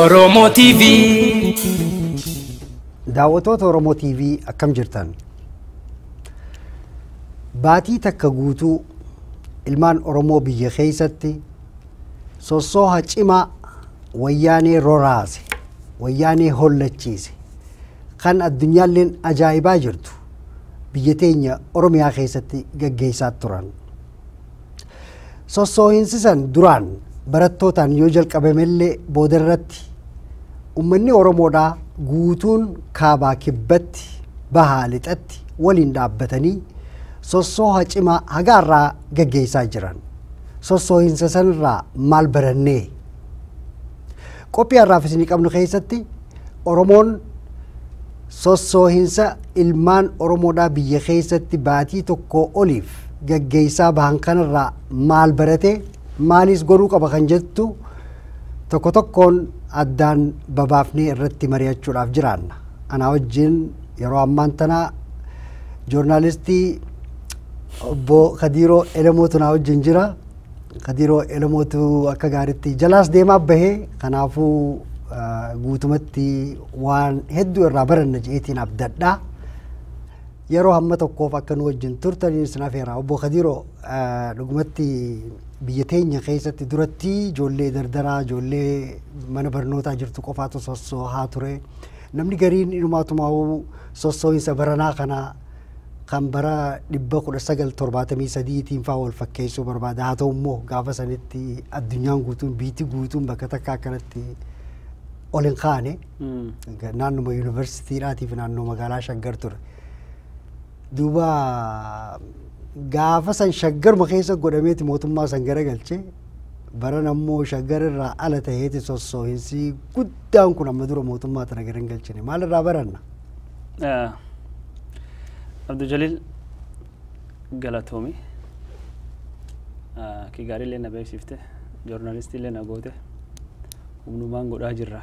Oromo TV. Daawwattoota Oromoo TV akkam jirtan? Baatii takka guutuu ilmaan Oromoo biyya keessatti sossooha cimaa wayyaanee roraase, wayyaanee hollachiise kan addunyaalleen ajaa'ibaa jirtu biyya teenya Oromiyaa keessatti gaggeessaa turan. Sossoohinsisan duraan barattootaan yoo jalqabamellee boodarratti ummanni Oromoodhaa guutuun kaabaa kibbatti bahaa lixatti waliin dhaabbatanii sossooha cimaa hagaarraa gaggeessaa jiran. Sossoohinsa sanirraa maal barannee? Qophii har'aaf isinii qabnu keessatti Oromoon sossoohinsa ilmaan Oromoodhaa biyya keessatti baatii tokko oliif gaggeessaa bahan kanarraa maal barate, maalis godhuu qaba kan jettu tokko tokkoon addaan babaafnee irratti mari'achuudhaaf jiraanna. Ana wajjin yeroo ammaan tana joornaalistii obbo Kadiroo Elemootu na wajjin jira. Kadiroo Elemootu akka gaariitti jalaas deemaa bahee, kanaafuu guutumatti waan hedduu irraa baranna jeetiin abdadhaa. Yeroo hamma tokkoof akka nu wajjin turtanii sinafeera. Obbo Kadiroo dhugumatti biyya teenya keessatti duratti ijoollee dardaraa, ijoollee mana barnootaa jirtu qofaatu sossoohaa ture. Namni gariin inumaatumaa'uu sossoohinsa baranaa kana kan bara 1973 faa wal fakkeessuu barbaada. Haa ta'u immoo gaafa sanitti addunyaan guutuun biitti guutuun bakka takka akkanatti ol hin kaane naannuma yuunivarsiitiidhaatiif naannoo magaalaa Shaggar ture. Duuba gaafa san Shaggaruma keessa godhameeti mootummaa san garagalche. Baran ammoo Shaggar irraa ala ta'eeti sossoohinsi guddaan kun amma dura mootummaa tana garagalchine. Maal irraa baranna? Abdul Jalil Galatoomi ki gaariilee na beeksifte, joornaalistiilee na goote, humnumaan godhaa jirra.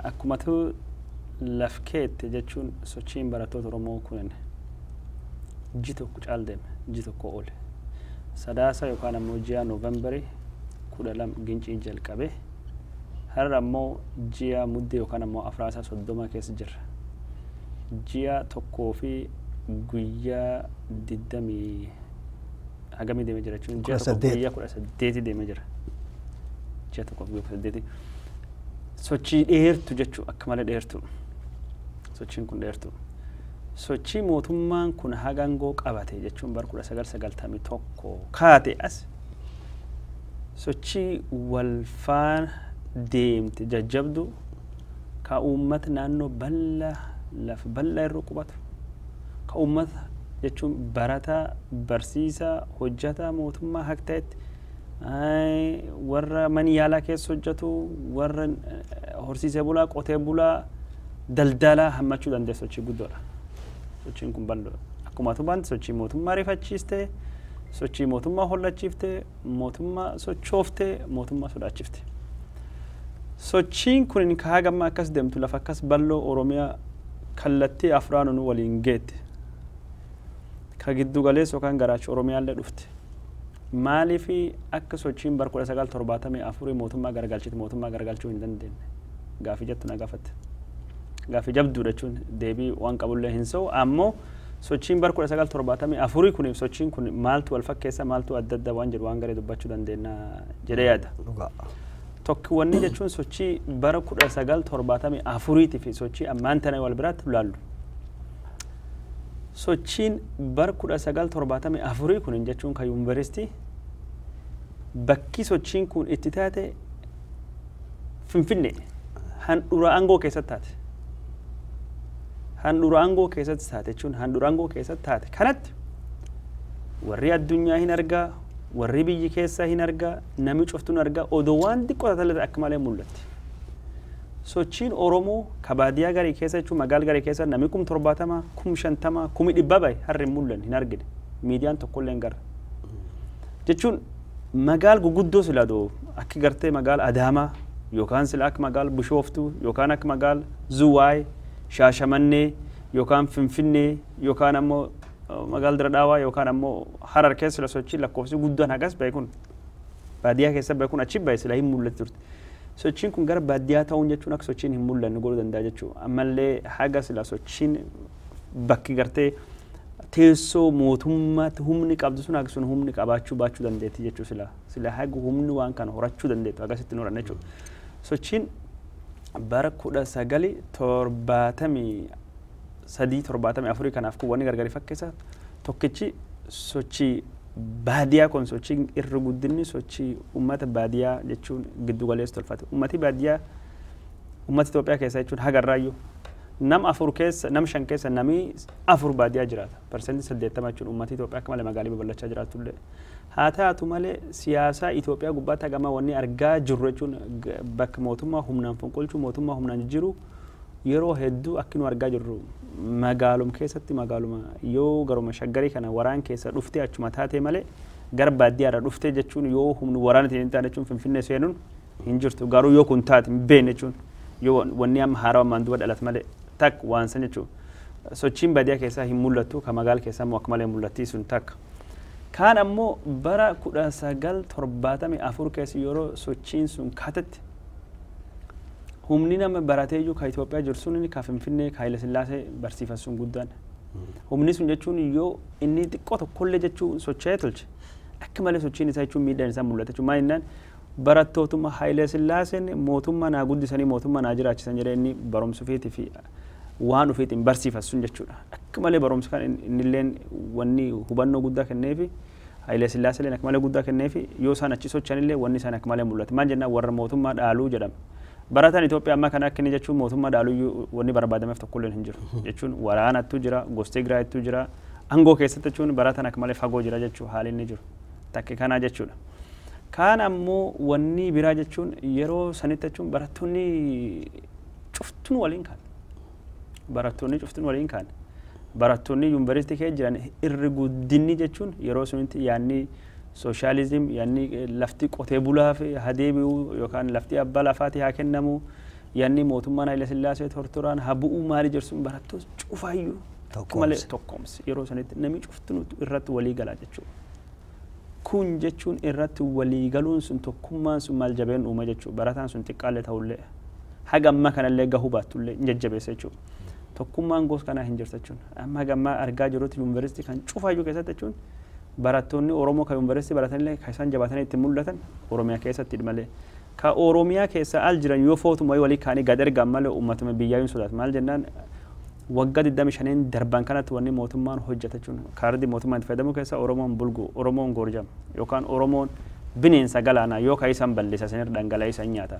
Akkumatu lafkeette jechuun sochiin barattoota Oromoo kunin ji'a tokko caal deeme, ji'a tokko oole. Sadaasa yookaan ammoo ji'a Noovembarii 12 gincii jalqabe. Har'a ammoo ji'a Muddee yookaan ammoo Afraasaa 30 keessa jirra. Ji'a tokkoo fi guyyaa 20 hagamii deemee jira jechuun ji'a tokko guyyaa 18 deemee jira. Ji'a tokkoo fi guyyaa 18 sochii dheertu jechuun akka malee dheertu. Sochiin kun dheertu. Sochii mootummaan kun hagangoo qabate jechuun bara 1991 kaate as sochii walfaan deemte jajjabdu ka uummata naannoo bal'aa lafa bal'aa irra qubatu ka uummata jechuun barataa, barsiisaa, hojjetaa mootummaa hak ta'etti warra mana yaalaa keessa hojjetu, warra horsiisee bulaa, qotee bulaa, daldalaa hammachuu dandeessu sochii guddoodha. Sochiin kun bal'oodha. Akkuma tuban sochii mootummaa rifachiiste, sochii mootummaa hollachiifte, mootummaa sochoofte, mootummaa sodaachifte. Sochiin kun hagamma akkas deemtu lafa akkas bal'oo Oromiyaa kallattii afraanuu nu waliin geette. Ka giddu galeessa yookaan garaacha Oromiyaallee dhufte. Maaliif akka sochiin bara 1974 mootummaa garagalchite mootummaa garagalchuu hin dandeenye? Gaafii jettu na gaafatte. Gaafii jabduudha jechuun deebii waan qabullee hin ta'u ammoo sochiin bara 1974 kuniif sochiin kun maaltu wal fakkeessa maaltu adda adda waan jedhu waan garee dubbachuu dandeenya jedhee yaada. Tokko wanni jechuun sochii bara 1974 fi sochii ammaan tana wal biraatti ilaallu. Sochiin bara 1974 kun jechuun kan yuunivarsiitii bakki sochiin kun itti taate Finfinnee handhuura aangoo keessatti taate. Handhuura aangoo keessatti taate jechuun handhuura aangoo keessatti taate kanatti warri addunyaa hin argaa, warri biyyi keessaa hin argaa, namni cuftuun argaa odoo waan xiqqoo taatee akka malee mul'atti. Sochiin Oromoo kabaadiyaa garii keessa jechuun magaala garii keessa namni 70,000, 50,000, 100,000 bahe harri hin mul'anne hin argine. Miidiyaan tokkollee hin garre. Jechuun magaala guguddoo silaadoo akka gartee magaala Adaamaa yookaan sila akka magaala Bishooftuu yookaan akka magaala Zuwaay, Shaashamannee yookaan Finfinnee yookaan ammoo magaala Diradhaawaa yookaan ammoo Harar keessa sochii lakkoofsi guddaan hagas bahe kun baadiyyaa keessa bahe kun achi bahe sila hin mul'atti turte. sochiin kun gara baadiyyaa ta'uun jechuun akka sochiin hin mul'anne godhuu danda'a jechuudha. Ammallee haga sila sochiin bakki gartee teessoo mootummaatti humni qabdu sun akka sun humni qabaachuu baachuu dandeetti jechuudha sila haga humni waan kana horachuu dandeettu akkasitti nuran jechuudha. Sochiin bara 1973 kanaaf kun wanni gargari fakkeessa tokkichi sochii baadiyyaa kun sochiin irra guddinni sochii uummata baadiyyaa jechuun giddu galeessa tolfate. Uummati baadiyyaa uummata Itoophiyaa keessa jechuun hagarraayyuu nam 4 keessa nam 5 keessa namni 4 baadiyyaa jiraata. Parsentii 80 jechuun uummati Itoophiyaa akka malee magaalaa babal'achaa jiraatullee. Haa ta'u malee siyaasa Itoophiyaa gubbaatti hagama wanni argaa jirru jechuun bakka mootummaa humnaan fonqolchuu mootummaa humnaan jiru yeroo hedduu akka nu argaa jirru magaalum keessatti magaaluma yoo garuma shaggarii kana waraan keessa dhuftee achuma taatee malee gara baadiyyaarra dhuftee jechuun yoo humni waraanatiin hin taane jechuun Finfinnee seenuun hin jirtu garuu yoo kun taate hin beekne jechuun yoo wanni amma haarawaa maan duba dhalat malee takka waan san jechuun sochiin baadiyyaa keessaa hin mul'attu kan magaalaa keessaa immoo akka malee mul'atti sun takka. Kaan ammoo bara 1974 keessa yeroo sochiin sun kaatatti humni nama barateeyyuu ka Itoophiyaa jiru sun ka Finfinnee ka Haile Sillaasee barsiifatu sun guddaan. Humni sun jechuun yoo inni xiqqoo tokkollee jechuun socho'ee tolche akka malee sochiin isaa jechuun miidhaan isaa mul'ata jechuun maal innaan barattootuma Haile Sillaaseen mootummaa naa guddisanii mootummaa naa jiraachisan jedhee inni barumsa ofiitii fi waan ofiitiin barsiifatu sun jechuudha. Akka malee barumsa kan innilleen wanni hubannoo guddaa kenneefi Haile Sillaaseen akka malee guddaa kenneefi yoo isaan achi socho'anillee wanni isaan akka malee mul'ata. Maal jennaan warra mootummaa dhaaluu jedhama. Barataan Itoophiyaa amma kana akka inni jechuun mootummaa dhaaluu wanni barbaadameef tokkolleen hin jiru jechuun waraanatu jira gosti Tigraayittu jira aangoo keessatti jechuun barataan akka malee fagoo jira jechuun haalli inni jiru takka kanaa jechuudha. Kaan ammoo wanni biraa jechuun yeroo sanitti jechuun barattoonni cuftuun waliin kaan barattoonni yuunivarsiitii keessa jiran irri guddinni jechuun yeroo sunitti yaanni sooshaalizim yaanni lafti qotee bulaa fi hadeebi'uu yookaan lafti abbaa lafaati haa kennamu yaanni mootummaan Haile Sillaasee tortoraan haa bu'uu maali jedhuun barattoota cufaayyuu malee tokkoomsi yeroo sanitti namni cuftuun irratti walii galaa jechuudha. Kun jechuun irratti walii galuun sun tokkummaan sun maal jabeen uuma jechuudha. Barataan sun xiqqaallee ta'ullee haga ammaa kanallee gahuu baattullee hin jajjabeessa jechuudha. Tokkummaan gosa kanaa hin jirtu jechuudha. Amma gammaa argaa jirrutti yuunivarsiitii kan cufaayyuu keessatti jechuun barattoonni Oromoo kan yuunivarsiitii baratanillee kan isaan jabaatanii ittiin mul'atan Oromiyaa keessatti malee. Ka Oromiyaa keessa al jiran yoo footuma walii kaanii gad ergaan malee uummatuma biyyaa hin sodaatu. Maal jennaan waggaa 25 darban kanatti wanni mootummaan hojjeta jechuun kaardii mootummaan itti fayyadamu keessa Oromoon bulgu Oromoon gorjama yookaan Oromoon bineensa galaanaa yookaan isaan balleessa sanirra dhangala'ee isaan nyaata.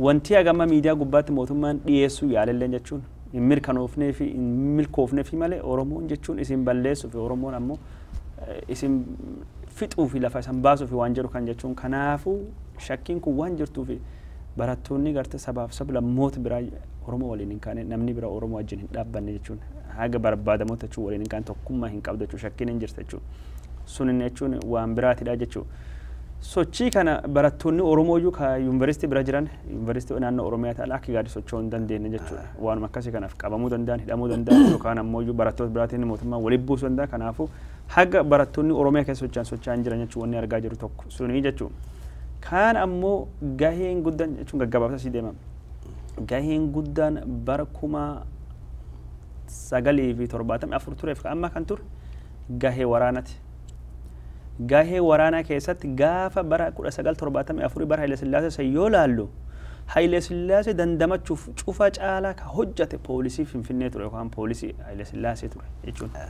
Wanti hagama miidiyaa gubbaatti mootummaan dhiyeessuu yaalallee jechuun hin mirkanoofnee fi hin milkoofnee fi malee Oromoon jechuun isin balleessuu fi Oromoon ammoo isin fixuu fi lafa isan baasuu fi waan jedhu kan jechuun kanaafuu shakkiin kun waan jirtuu fi barattoonni gartee sabaaf sablammoota biraa Oromoo waliin hin kaane namni biraa Oromoo wajjin hin dhaabbanne jechuun haga barbaadamoota jechuun waliin hin kaane tokkummaa hin qabdu jechuun shakkiin hin jirtu jechuun sun inni jechuun waan biraatidha jechuun. Sochii kana barattoonni Oromooyyuu ka yuunivarsiitii bira jiran yuunivarsiitii naannoo Oromiyaa ta'an akka gaadii socho'uu hin dandeenye jechuudha. Waanuma akkasii kanaaf qabamuu danda'an hidhamuu danda'an yookaan ammoo barattoota biraatiin mootummaa waliin buusuu danda'a. Kanaafuu haga barattoonni Oromiyaa keessa socho'an jiran jechuun wanni argaa jiru tokko sunii jechuudha. Kaan ammoo gaheen guddaan jechuun gaggabaabsa sii deemama. Gaheen guddaan bara 1974 tureef amma kan ture gahee waraanaati. Gahee waraanaa keessatti gaafa bara 1974 bara Haile Sillaasee yoo laallu Haile Sillaasee dandamachuuf cufa caalaa ka hojjate poolisii Finfinnee ture yookaan poolisii Haile Sillaasee ture jechuudha.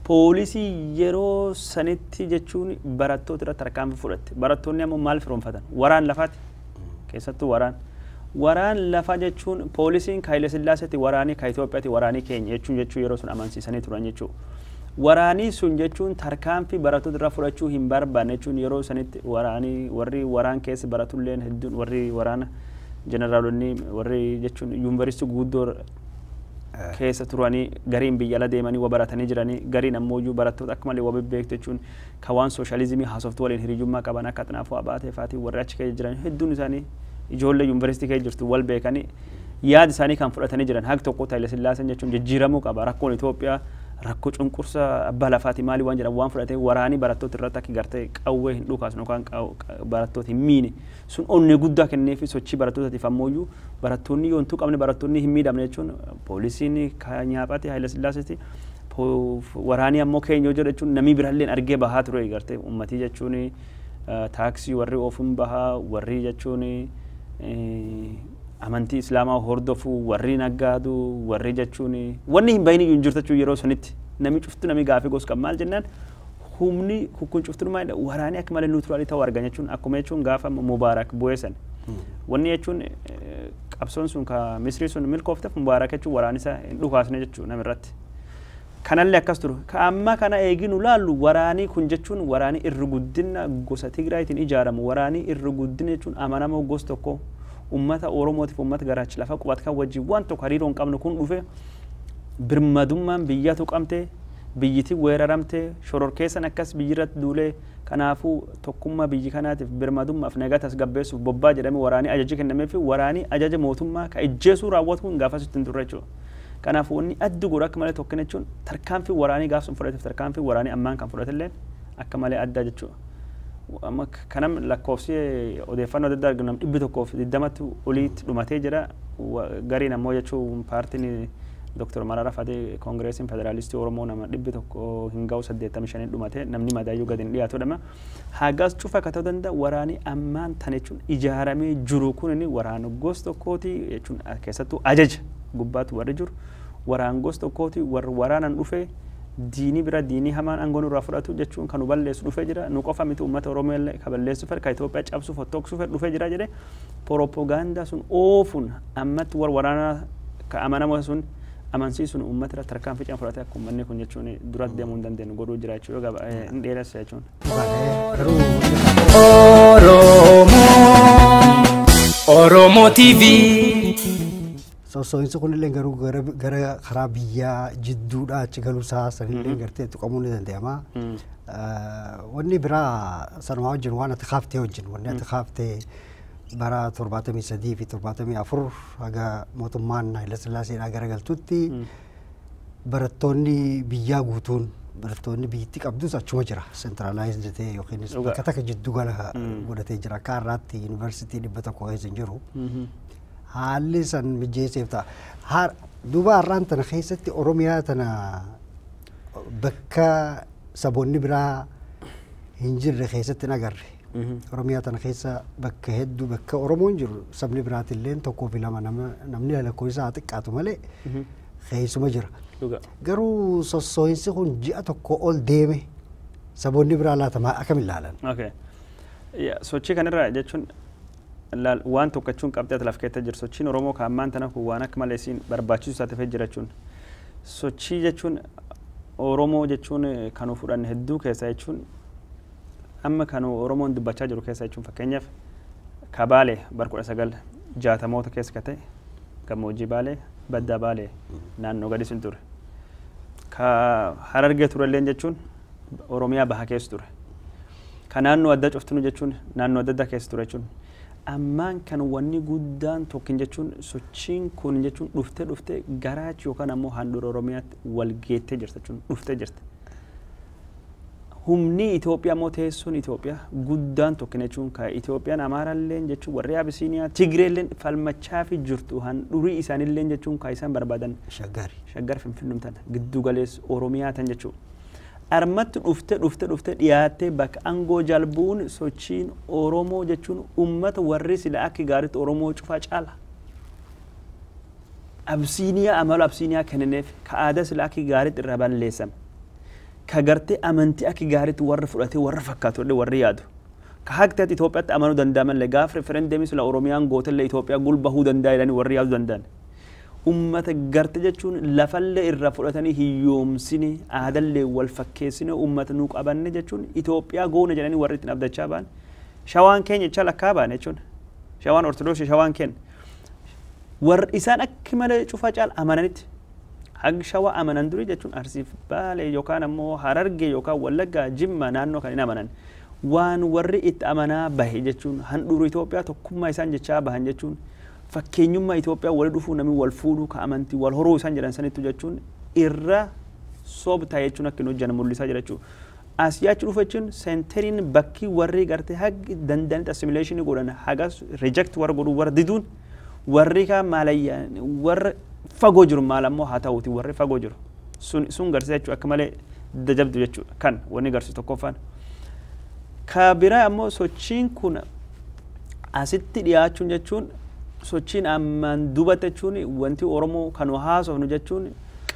Poolisii yeroo sanitti jechuun barattoota irratti tarkaanfii fudhatte. Barattoonni ammoo maal firoomfatan? Waraan lafaati. Keessattuu waraan lafa jechuun poolisiin ka Haile Sillaaseetti waraanii ka Itoophiyaatti waraanii keenya jechuun yeroo sun amansiisanii turan jechuudha. Waraanii sun jechuun tarkaanfii barattoota irraa fudhachuu hin barbaanne jechuun yeroo sanitti waraanii warri waraan keessa baratulleen hedduun warri waraana jeneraalonni warri jechuun yuunivarsiitii guddoo keessa turanii gariin biyya ala deemanii baratanii jiranii gariin ammoo barattoota akka malee beektu jechuun ka waan sooshaalizimii haasoftuu waliin hiriyyummaa qaban akka xanaafuu abaatee faatii warri achi keessa jiran hedduun isaanii ijoollee yuunivarsiitii keessa jirtu wal beekanii yaada isaanii kan fudhatanii jiran haq tokko Haile Sillaaseen jechuun jijjiiramuu qaba rakkoon Itoophiyaa rakkoo cunqursa abbaa lafaati maali waan jedhan waan fudhatee waraanii barattoota irratti akka gartee qawwee hin dhukaasnu yookaan barattoota hin miine sun onnee guddaa kennee fi sochii barattootaatiif ammoo barattoonni yoontuu qabne barattoonni hin miidhamne jechuun poolisiin Nyaaphate Haayile Sillaaseeti waraanii ammoo keenya jedhu jechuun namni biraalleen argee bahaa ture gartee ummatii jechuun taaksii warri oofun bahaa warri jechuun amantii islaamaa hordofu warri naggaadu warri jechuun wanni hin bayni hin jirtu yeroo sanitti nami cuftu nami gaafii gos kan maal jennaan humni kun cuftu maal waraanii akka malee nuutiraalii ta'uu argan jechuun akkuma jechuun gaafa Mubaarak bu'eessan wanni jechuun qabsoon sun ka Misrii sun milkoofteef Mubaarak jechuun waraanisa hin dhukaasne jechuun namirratti kanallee akkas turu ka amma kana eeginu laallu waraanii kun jechuun waraanii irri guddina gosa Tigraayitiin ijaaramu waraanii irri guddina jechuun amanamoo gos tokko ummata Oromootiif ummata garaachi lafa qubat kan wajjin waan tokko hariiroo hin qabne kun dhufe birmadummaan biyyatu qabte biyyiti weeraramte shororkeessan akkas biyyirratti duulee kanaafuu tokkummaa biyyi kanaatiif birmadummaaf nagaa tasgabbeessuuf bobbaa jedhamee waraanii ajaji kennamee fi waraanii ajaja mootummaa ka ijjeesuu raawwatuun gaafasitti hin turre jechuudha. Kanaafuu wanni adda godhu akka malee tokko jechuun tarkaanfii waraanii gaafsuun fudhateef tarkaanfii waraanii ammaan kan fudhatillee akka malee adda jechuudha. Amma kanam lakkoofsi odeeffannoo adda addaa arginu 120 oliitti dhumatee jira gariin ammoo jechuun paartiin Dr. Mararaa Fadee Koongireesiin Federaalistii Oromoo nama 100 hin ga'u 85 dhumatee namni madaayyuu gadi hin dhiyaatu dhama hagaas cufa akka ta'uu danda'a waraanii ammaan tan jechuun ijaaramee jiru kun waraana gos tokkooti jechuun keessattuu ajaja gubbaatu warri jiru waraan gos tokkooti warri waraanan dhufee diinii bira diinii hamaan aangoon irraa fudhatu jechuun kan nu balleessu dhufee jira nu qofa miti uummata Oromoo illee ka balleessu fedha ka Itoophiyaa cabsu fottooqsu fedha dhufee jira jedhee propagaandaa sun oofuun ammatti waraana ka amanamoo sun amansiisuun uummata irratti tarkaanfii cimaa fudhatee akka uummanni kun jechuun duratti deemuu hin dandeenyu godhuu jira jechuudha hin dheeressa jechuun. Oromoo TV. Sosoinsi kunillee garuu gara karaa biyyaa jidduudha achi galuusaa sanillee gartee tuqamuu ni danda'ama. Wanni biraa sanuma wajjin waan ati kaaftee wajjin wanni ati kaaftee bara 73 fi 74 haga mootummaan Haayile Sillaaseedhaa garagaltutti barattoonni biyyaa guutuun barattoonni biyyatti qabdus achuma jira centralized ta'e yookiin bakka takka jiddu gala godhatee jira akka har'aatti yuunivarsiitii 100 keessa hin jiru. Haalli san mijeesseef ta'a. Duuba har'aan tana keessatti Oromiyaa tana bakka saboonni biraa hin jirre keessatti nagarre. Oromiyaa tana keessa bakka hedduu bakka Oromoon jiru sabni biraatillee tokkoo fi lama namni lakkoo isaa xiqqaatu malee keessuma jira. Garuu sossooyinsi kun ji'a tokko ol deeme saboonni biraa laatamaa akkam ilaalan. Sochii kanarraa jechuun waan tokko jechuun qabxee laf keessa jiru sochiin Oromoo kan ammaan tana kun waan akka malee siin barbaachisu isaa ta'ee jira jechuun sochii jechuun Oromoo jechuun kan fudhanne hedduu keessa jechuun amma kan Oromoon dubbachaa jiru keessa jechuun fakkeenyaaf ka Baalee bara 1960 keessa ka ta'e gammoojjii Baalee badda Baalee naannoo gadi sun ture ka Harargee turellee jechuun Oromiyaa baha keessa ture ka naannoo adda cuftinu jechuun naannoo adda addaa keessa ture jechuun ammaan kan wanni guddaan tokkin jechuun sochiin kun jechuun dhuftee garaachi yookaan ammoo handhuura Oromiyaatti wal geettee jirti jechuun dhuftee jirti. Humni Itoophiyaa ammoo teessuun Itoophiyaa guddaan tokkin jechuun ka Itoophiyaan Amaaraalleen jechuun warri Abisiiniyaa Tigreelleen falmachaa fi jirtu handhurii isaanilleen jechuun ka isaan barbaadan shaggar finfinnumtan giddu galeessu Oromiyaa tan jechuudha. Armatti dhuftee dhiyaattee bakka aangoo jalbuun sochiin Oromoo jechuun uummata warri sila akka gaariitti Oromoo cufaa caala. Absiiniyaa amala Absiiniyaa kenneef ka aadaa sila akka gaariitti irra balleessame. Ka gartee amantii akka gaariitti warra fudhatee warra fakkaatu warri yaadu. Ka haqteetti Itoophiyaatti amanuu danda'amallee gaafa referendeemii sila Oromiyaan gootellee Itoophiyaa gulbahuu danda'a jedhanii warri yaadu danda'an. Ummata garte jechuun lafallee irra fudhatanii hiyyoomsine aadallee wal fakkeessine ummata nu qabanne jechuun Itoophiyaa goona jedhanii warri ittiin abdachaa ba'an shawaan keenya jecha lakkaa ba'an jechuun shawaan ortodoksii shawaan keenya warri isaan akka malee cufa caal amananitti hag shawaa amanan durii jechuun Arsiif Baalee yookaan ammoo Harargee yookaan Wallaggaa Jimma naannoo kan hin amanan waan warri itti amanaa bahe jechuun handhuura Itoophiyaa tokkummaa isaan jechaa bahan jechuun fakkeenyummaa Itoophiyaa wal dhufuu namni wal fuudhuu ka amantii wal horuu isaan jedhan sanittu jechuun irra soobtaa jechuun akka hin hojjanne mul'isaa jira jechuudha. Asii achi dhufa jechuun seenteriin bakki warri gartee hagi danda'anitti assimileeshinii godhan hagas reject warra godhu warra diduun warri kaan maalayyaa warra fagoo jiru maal ammoo haa ta'uuti warri fagoo jiru sun garsiisa jechuudha akka malee dajabdu jechuudha kan wanni garsiisu tokkoffaan. Ka biraa ammoo sochiin kun asitti dhiyaachuun jechuun sochiin ammaan dubate jechuun wanti Oromoo kan haasofnu jechuun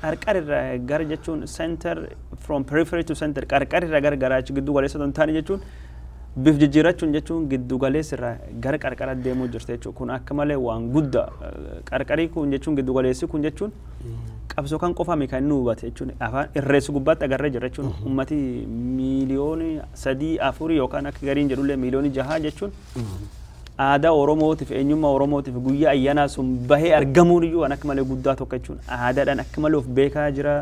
qarqarirraa gara jechuun center from periphery to center qarqarirraa gara garaachi giddu galeessa don taane jechuun bif jijjiirachuun jechuun giddu galeessirraa gara qarqara deemuu jirte jechuudha. Kun akka malee waan guddaa qarqarii kun jechuun giddu galeessi kun jechuun qabsoo kan qofame kan inni hubate jechuun afaan irreessu gubbaatti agarree jira jechuun ummati miiliyoonii 3-4 yookaan akka gariin jedhullee miiliyoonii 6 jechuun aadaa Oromootiif eenyummaa Oromootiif guyyaa ayyaanaa sun bahee argamuun iyyuu waan akka malee guddaa tokko jechuun aadaadhaan akka malee of beekaa jira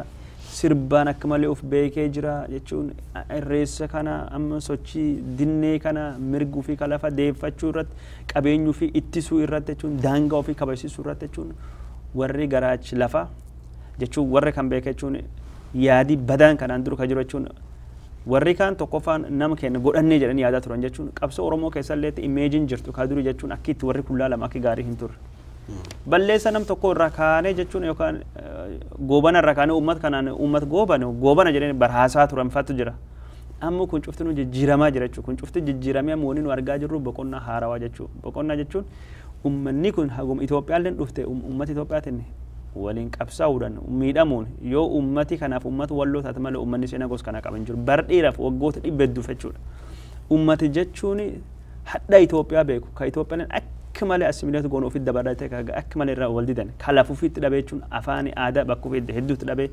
sirbaan akka malee of beekee jira jechuun irreessa kana amma sochii dinnee kana mirguu fi kalafa deeffachuu irratti qabeenyuu fi ittisuu irratti jechuun daangaa ofii kabachiisuu irratti jechuun warri garaachi lafa jechuun warri kan beeke jechuun yaadii badaan kanaan dura kan jiru jechuun warri kaan tokkoffaan nama keenya godhannee jedhanii yaadaa turan jechuun qabsoo Oromoo keessallee imeejiin jirtu ka duri jechuun akka itti warri kullaa lama akka gaarii hin turre. Balleessa nam tokko irraa kaanee jechuun yookaan goobana irraa kaanee uummata kanaan uummata goobana jedhanii barhaasaa turan fattu jira. Amma kun cufti nu jijjiiramaa jira jechuudha. Kun cufti jijjiiramee ammoo nu argaa jirru boqonnaa haarawaa jechuudha. Boqonnaa jechuun uummanni kun hagum Itoophiyaallee dhufte uummata Itoophiyaatiin waliin qabsaa'uudhaan miidhamuun yoo ummati kanaaf ummata walloo taate malee uummanni seenaa gosa kana qaban jiru bar dheeraaf waggoota 100 jechuudha. Ummati jechuun hadha Itoophiyaa beeku ka Itoophiyaan akka malee assimileetu goon ofitti dabalatee akka malee irraa wal didan kalaaf ofitti dhabee jechuun afaan aadaa bakka ofitti hedduutti dhabee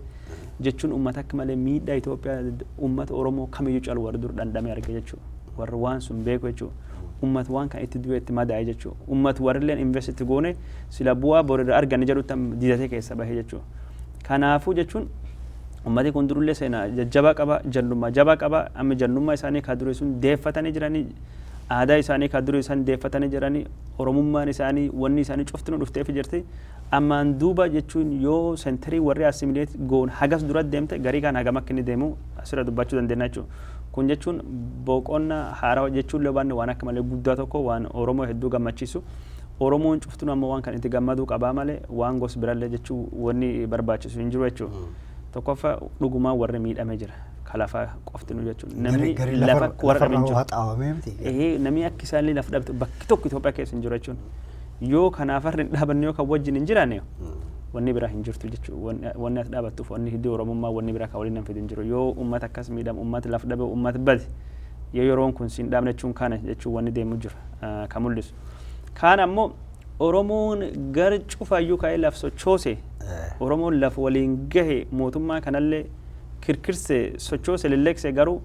jechuun ummata akka malee miidhaa Itoophiyaa ummata Oromoo kamiyyuu caalu warra dur dhandhamee arge jechuudha. Warra waan sun beeku jechuudha. Ummat waan kan itti du'e itti madaa'e jechuudha. Ummat warrilleen invest goone sila bu'aa boorira arganne jedhutti didatee keessa bahee jechuudha. Kanaafuu jechuun ummati kun durullee seenaa jajjabaa qaba, jannummaa jabaa qaba, amma jannummaa isaanii ka duree sun deeffatanii jiranii, aadaa isaanii ka duree isaan deeffatanii jiranii, Oromummaan isaanii wanni isaanii cuftinuu dhufteef jirti. Ammaan duuba jechuun yoo sentarii warri assimileet goon hagas dura deemte garii kan hagam akka inni deemu asirra dubbachuu dandeenya jechuudha. Kun jechuun boqonnaa haarawaa jechuun lobaanne waan akka malee guddaa tokko waan Oromoo hedduu gammachiisu. Oromoon cuftuun ammoo waan kan itti gammaduu qabaa malee waan gos birallee jechuun wanni barbaachisu hin jiru jechuudha. Tokkoffaa dhugumaa warri miidhamee jira. Kalafa qoftinu jechuun namni lafa warra dhabin jiru. Namni akka isaallee lafa dhabte bakki tokko Itoophiyaa keessa hin jiru jechuun yoo kanaaf harri dhaabanne yoo kan wajjin hin jiraanne wanni biraa hin jirtu jechuudha. Wanni as dhaabattuuf wanni hiddi Oromummaa wanni biraa kan waliin nama fidin jiru yoo uummata akkas miidhamu uummata lafa dhabe uummata bade yoo yeroon kun siin dhaabne jechuun kana jechuun wanni deemu jira kan mul'isu. Kaan ammoo Oromoon gar cufayyuu ka'ee laf sochoose Oromoon lafa waliin gahe mootummaa kanallee kirkirsee sochoose lilleeksee garuu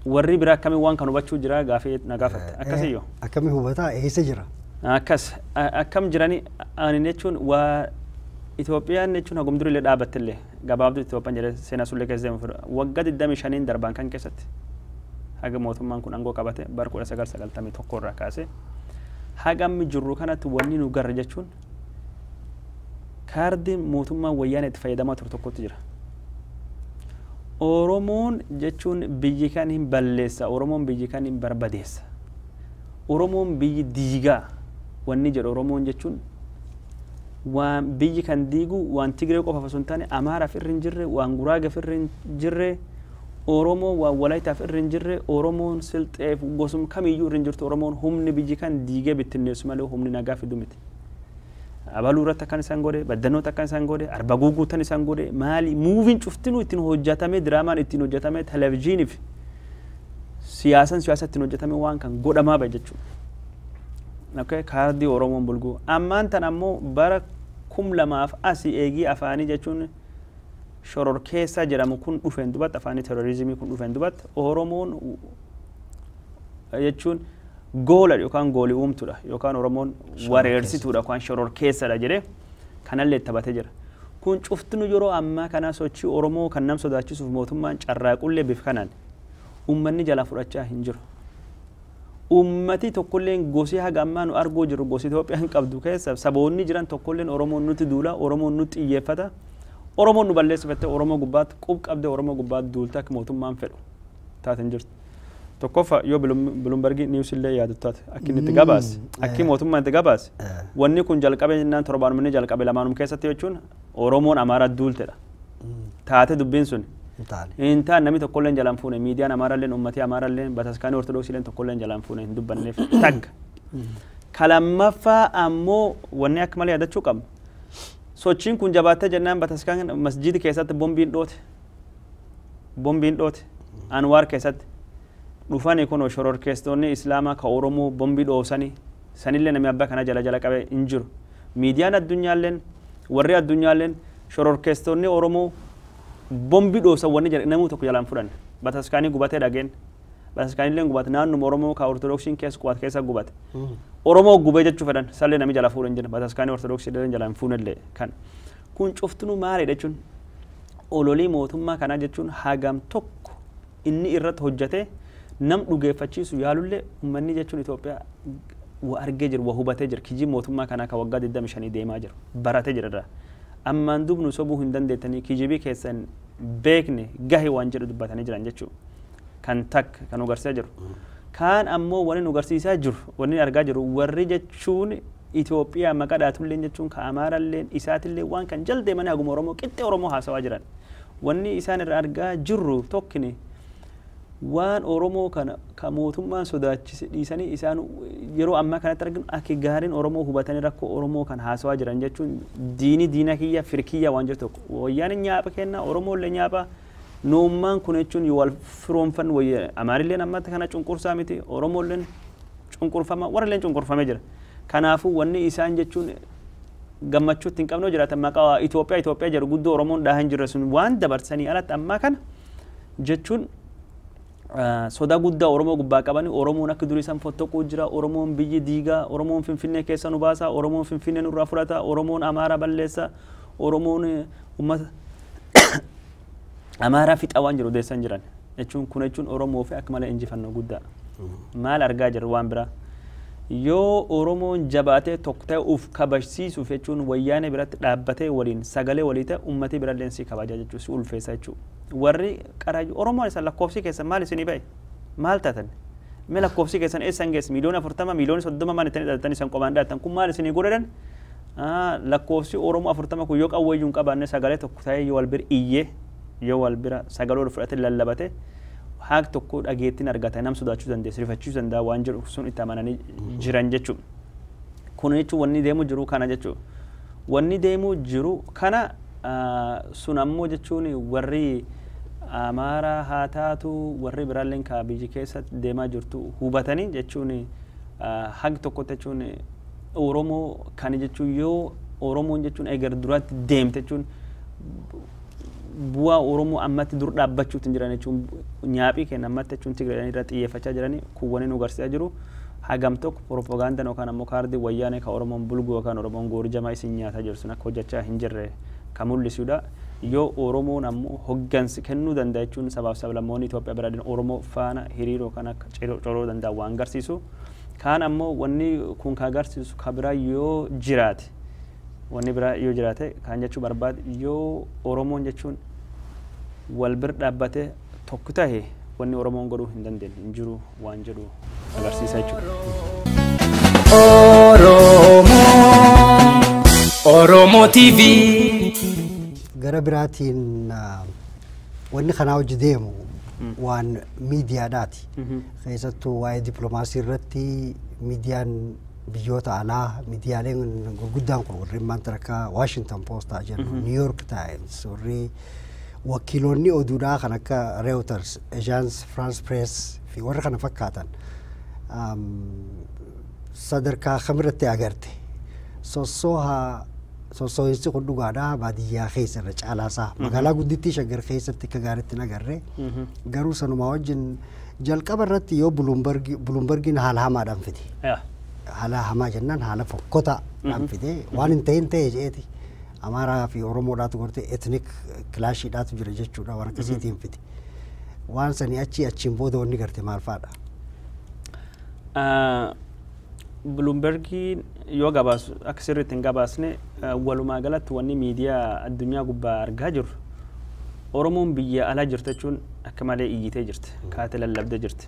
warri biraa akkamiin waan kan hubachuu jira gaafee na gaafatte akkasiyyoo. Akkami hubataa eessa jira? Akkas akkam jiranii ani jechuun waa Itoophiyaan jechuun hagum durillee dhaabattillee gabaabduu Itoophiyaan jedhee seenaa sullee keessa deemu fira waggaa 25 darban kan keessatti haga mootummaan kun aangoo qabate bara 1991 irraa kaasee hagammi jirru kanatti wanni nu garra jechuun kaardiin mootummaan wayyaanee itti fayyadamaa ture tokkotti jira. Oromoon jechuun biyyi kan hin balleessa, Oromoon biyyi kan hin barbadeessa. Oromoon biyyi diigaa wanni jedhu Oromoon jechuun waan biyyi kan diigu waan Tigree qofa osoo hin taane Amaaraaf irra hin jirre, waan Guraagaaf irra hin jirre, Oromoo waan Walaayitaaf irra hin jirre, Oromoon Silxeef gosum kamiyyuu irra hin jirtu Oromoon humni biyyi kan diigee bittinneessu malee humni nagaa fidu miti. Abaluu irratti akkan isaan godhe, baddannoota akkan isaan godhe, arba guuguutan isaan godhe, maali muuviin cuftinuu ittiin hojjetame, diraamaan ittiin hojjetame, televezyiiniif siyaasan siyaasatti hojjetame waan kan godhamaa bahe jechuudha. Kaardii Oromoon bulguu. Ammaan tan ammoo bara 2000 asii eegii afaanii jechuun shororkeessaa jedhamu kun dhufeen dubatta afaanii terrorizimii kun dhufeen dubatta Oromoon jechuun goola yookaan goolii uumtuudha yookaan Oromoon wareersituudha yookaan shororkeessadha jedhee kanallee taphatee jira. Kun cuftinu yeroo ammaa kana sochii Oromoo kan nam sodaachisuuf mootummaan carraaqullee bifa kanaan uummanni jala fudhachaa hin jiru. Uummati tokkolleen gosi haga ammaa nu arguu jiru gosi Itoophiyaan qabdu keessa saboonni jiran tokkolleen Oromoon nuti duula Oromoon nuti xiyyeeffata Oromoon nu balleessifattee Oromoo gubbaatti qub qabdee Oromoo gubbaatti duultee akka mootummaan fedhu taateen jirtu. Tokkoffaa yoo Bloomberg News illee yaadu taate akka inni itti gabaase akka mootummaan itti gabaase wanni kun jalqabee jennaan torbaanumni jalqabe lamaanum keessatti jechuun Oromoon Amaaraa duultedha. Taate dubbiin sun intaan namni tokkollee jalaan fuune miidiyaan Amaaraallee uummatni Amaaraallee bataskaanii Ortodoksii tokkollee jalaan fuune hin dubbanneef tagga. Kalammaffaa ammoo wanni akka malee yaadachuu qabna. Sochiin kun jabaattee jennaan bataskaan masjiidi keessatti bombiin dhoote Anwaar keessatti dhufanii kun shororkeessitoonni Islaamaa ka Oromoo bombii dhoosanii sanillee namni abbaa kana jala qabee hin jiru. Miidiyaan addunyaalleen warri addunyaalleen shororkeessitoonni Oromoo bombii dhoosan wanni namuu tokko jalaan fudhan bataskaanii gubatee dhageen bataskaanillee gubate naannuma Oromoo ka Ortodoksiin keessa gubate. Oromoo gubee jechuu fedhan sallee namni jala fuudhan jira bataskaanii Ortodoksii jalaan fuunallee kan kun cuftunuu maalidha jechuun ololii mootummaa kanaa jechuun hagam tokko inni irratti hojjate nam dhugeeffachiisu yaalullee uummanni jechuun Itoophiyaa wa argee jiru wa hubatee jira kijii mootummaa kanaa ka waggaa 25 deemaa jiru baratee jira ammaan dubnu sobuu hin dandeettanii kijibii keessan beekne gahe waan jedhu dubbatanii jiran jechuu kan takka kan agarsiisaa jiru kaan ammoo wani agarsiisaa jiru wani argaa jiru warri jechuun Itoophiyaa maqadhaatullee jechuun ka Amaaraallee isaatillee waan kan jaldeemanii aguma Oromoo qixxee Oromoo haasawaa jiran wanni isaan irra argaa jirru tokkini waan Oromoo kana ka mootummaan sodaachise dhiisanii isaan yeroo ammaa kanatti arginu akka gaariin Oromoo hubatanii rakkoo Oromoo kan haasawaa jiran jechuun diina kiyya firkiyya waan jirtu wayyaan nyaapha kenna Oromoolle nyaapha noommaan kun jechuun yoo wal firoomfan wayya Amaarilleen ammatti kana cunqursaa miti Oromoolleen cunqurfama warralleen cunqurfamee jira kanaafuu wanni isaan jechuun gammachuutti hin qabnoo jiraatan maqaa Itoophiyaa jedhu guddoo Oromoon dhaahan jirre sun waan dabarsanii alatti ammaa kana jechuun soda guddaa Oromoo gubbaa qabani Oromoon akka durii san fottoquu jira Oromoon biyyi diigaa Oromoon Finfinnee keessa nu baasa Oromoon Finfinnee nurraa fudhata Oromoon Amaaraa balleessa Oromoon ummata Amaaraa fixa waan jiru deessan jiran jechuun kun jechuun Oromoo fi akka malee injifannoo guddaa maal argaa jirru waan biraa yoo Oromoon jabaatee tokko ta'e uf kabajsiisuuf jechuun wayyaanee biratti dhaabbatee waliin sagalee walii ta'e uummatni biralleen si kabaja jechuun si ulfeessa jechuudha. Warri qaraayyuu Oromoon isa lakkoofsi keessan maal isinii bahe maal taatan mee lakkoofsi keessan eessan geesse miliyoona 40 miliyoona 30 maan ittiin dhalatan isan qobaan dhaatan kun maal isinii godhan lakkoofsi Oromoo 40 kun yoo qawweeyyuu hin qabaanne sagalee tokko ta'e yoo wal bira iyyee yoo wal bira sagalee fudhatee lallabate haaq tokko dhageettiin argata nam sodaachuu dandeessa rifachiisuu danda'a waan jedhu sun itti amananii jiran jechuudha. Kun jechuun wanni deemu jiru kana jechuudha. Wanni deemu jiru kana sun ammoo jechuun warri Amaaraa haa taatu warri biraalleen ka biyyi keessa deemaa jirtu hubatanii jechuun haaq tokko jechuun Oromoo kan jechuun yoo Oromoon jechuun eegar duraatti deemte jechuun bu'aa Oromoo ammatti dur dhaabbachuutti jiran jechuun nyaaphii kenna ammatti jechuun Tigraayii irratti xiyyeeffachaa jiranii kuwwanii nu agarsiisaa jiru hagam tokko propagandaan yookaan ammoo kaardii wayyaanee ka Oromoon bulgu yookaan Oromoon goorjamaa isin nyaataa jiru sun akka hojjechaa hin jirre kan mul'isudha. Yoo Oromoon ammoo hoggansi kennuu danda'a jechuun sabaaf sablammoonni Itoophiyaa biraa Oromoo faana hiriiroo kan akka coroo danda'a waan agarsiisu kaan ammoo wanni kun ka agarsiisu ka biraa yoo jiraate wanni biraa yoo jiraate kan jechuu barbaade yoo Oromoon jechuun wal bir dhaabbate tokko ta'e wanni Oromoon godhuu hin dandeenye hin jiru waan jedhu agarsiisa jechuudha. Oromoo TV gara biraatiin wanni kanaa hojii deemu waan miidiyaadhaati keessattuu waa'ee dippiloomaasii irratti miidiyaan biyyoota alaa miidiyaaleen gurguddaan kun warri maanta akka Washington Post jedhu New York Times warri wakiilonni oduudhaa kan akka Reuters Agence France Press fi warra kana fakkaatan sadarkaa kamirratti agarte sossoo'insi kun dhugaadhaa baadiyyaa keessa irra caalaasaa magaalaa guddittii Shaggar keessatti akka gaariitti nagarre garuu sanumaa wajjin jalqaba irratti yoo Bloombergin haala hamaadhaan fide haala hamaa jennaan haala fokkotaadhaan fide waan hin ta'in ta'e jeeti Amaaraa fi Oromoodhaatu gortee etnik kilaashiidhaatu jira jechuudha waan akkasiitiin fide waan sanii achiin booda wanni garte maal fa'aadha? Bloomberg yoo gabaasu akka sirriitti hin gabaasne walumaa galatti wanni miidiyaa addunyaa gubbaa argaa jirru Oromoon biyya alaa jirti jechuun akka malee iyyitee jirti. Kaatee lallabdee jirti.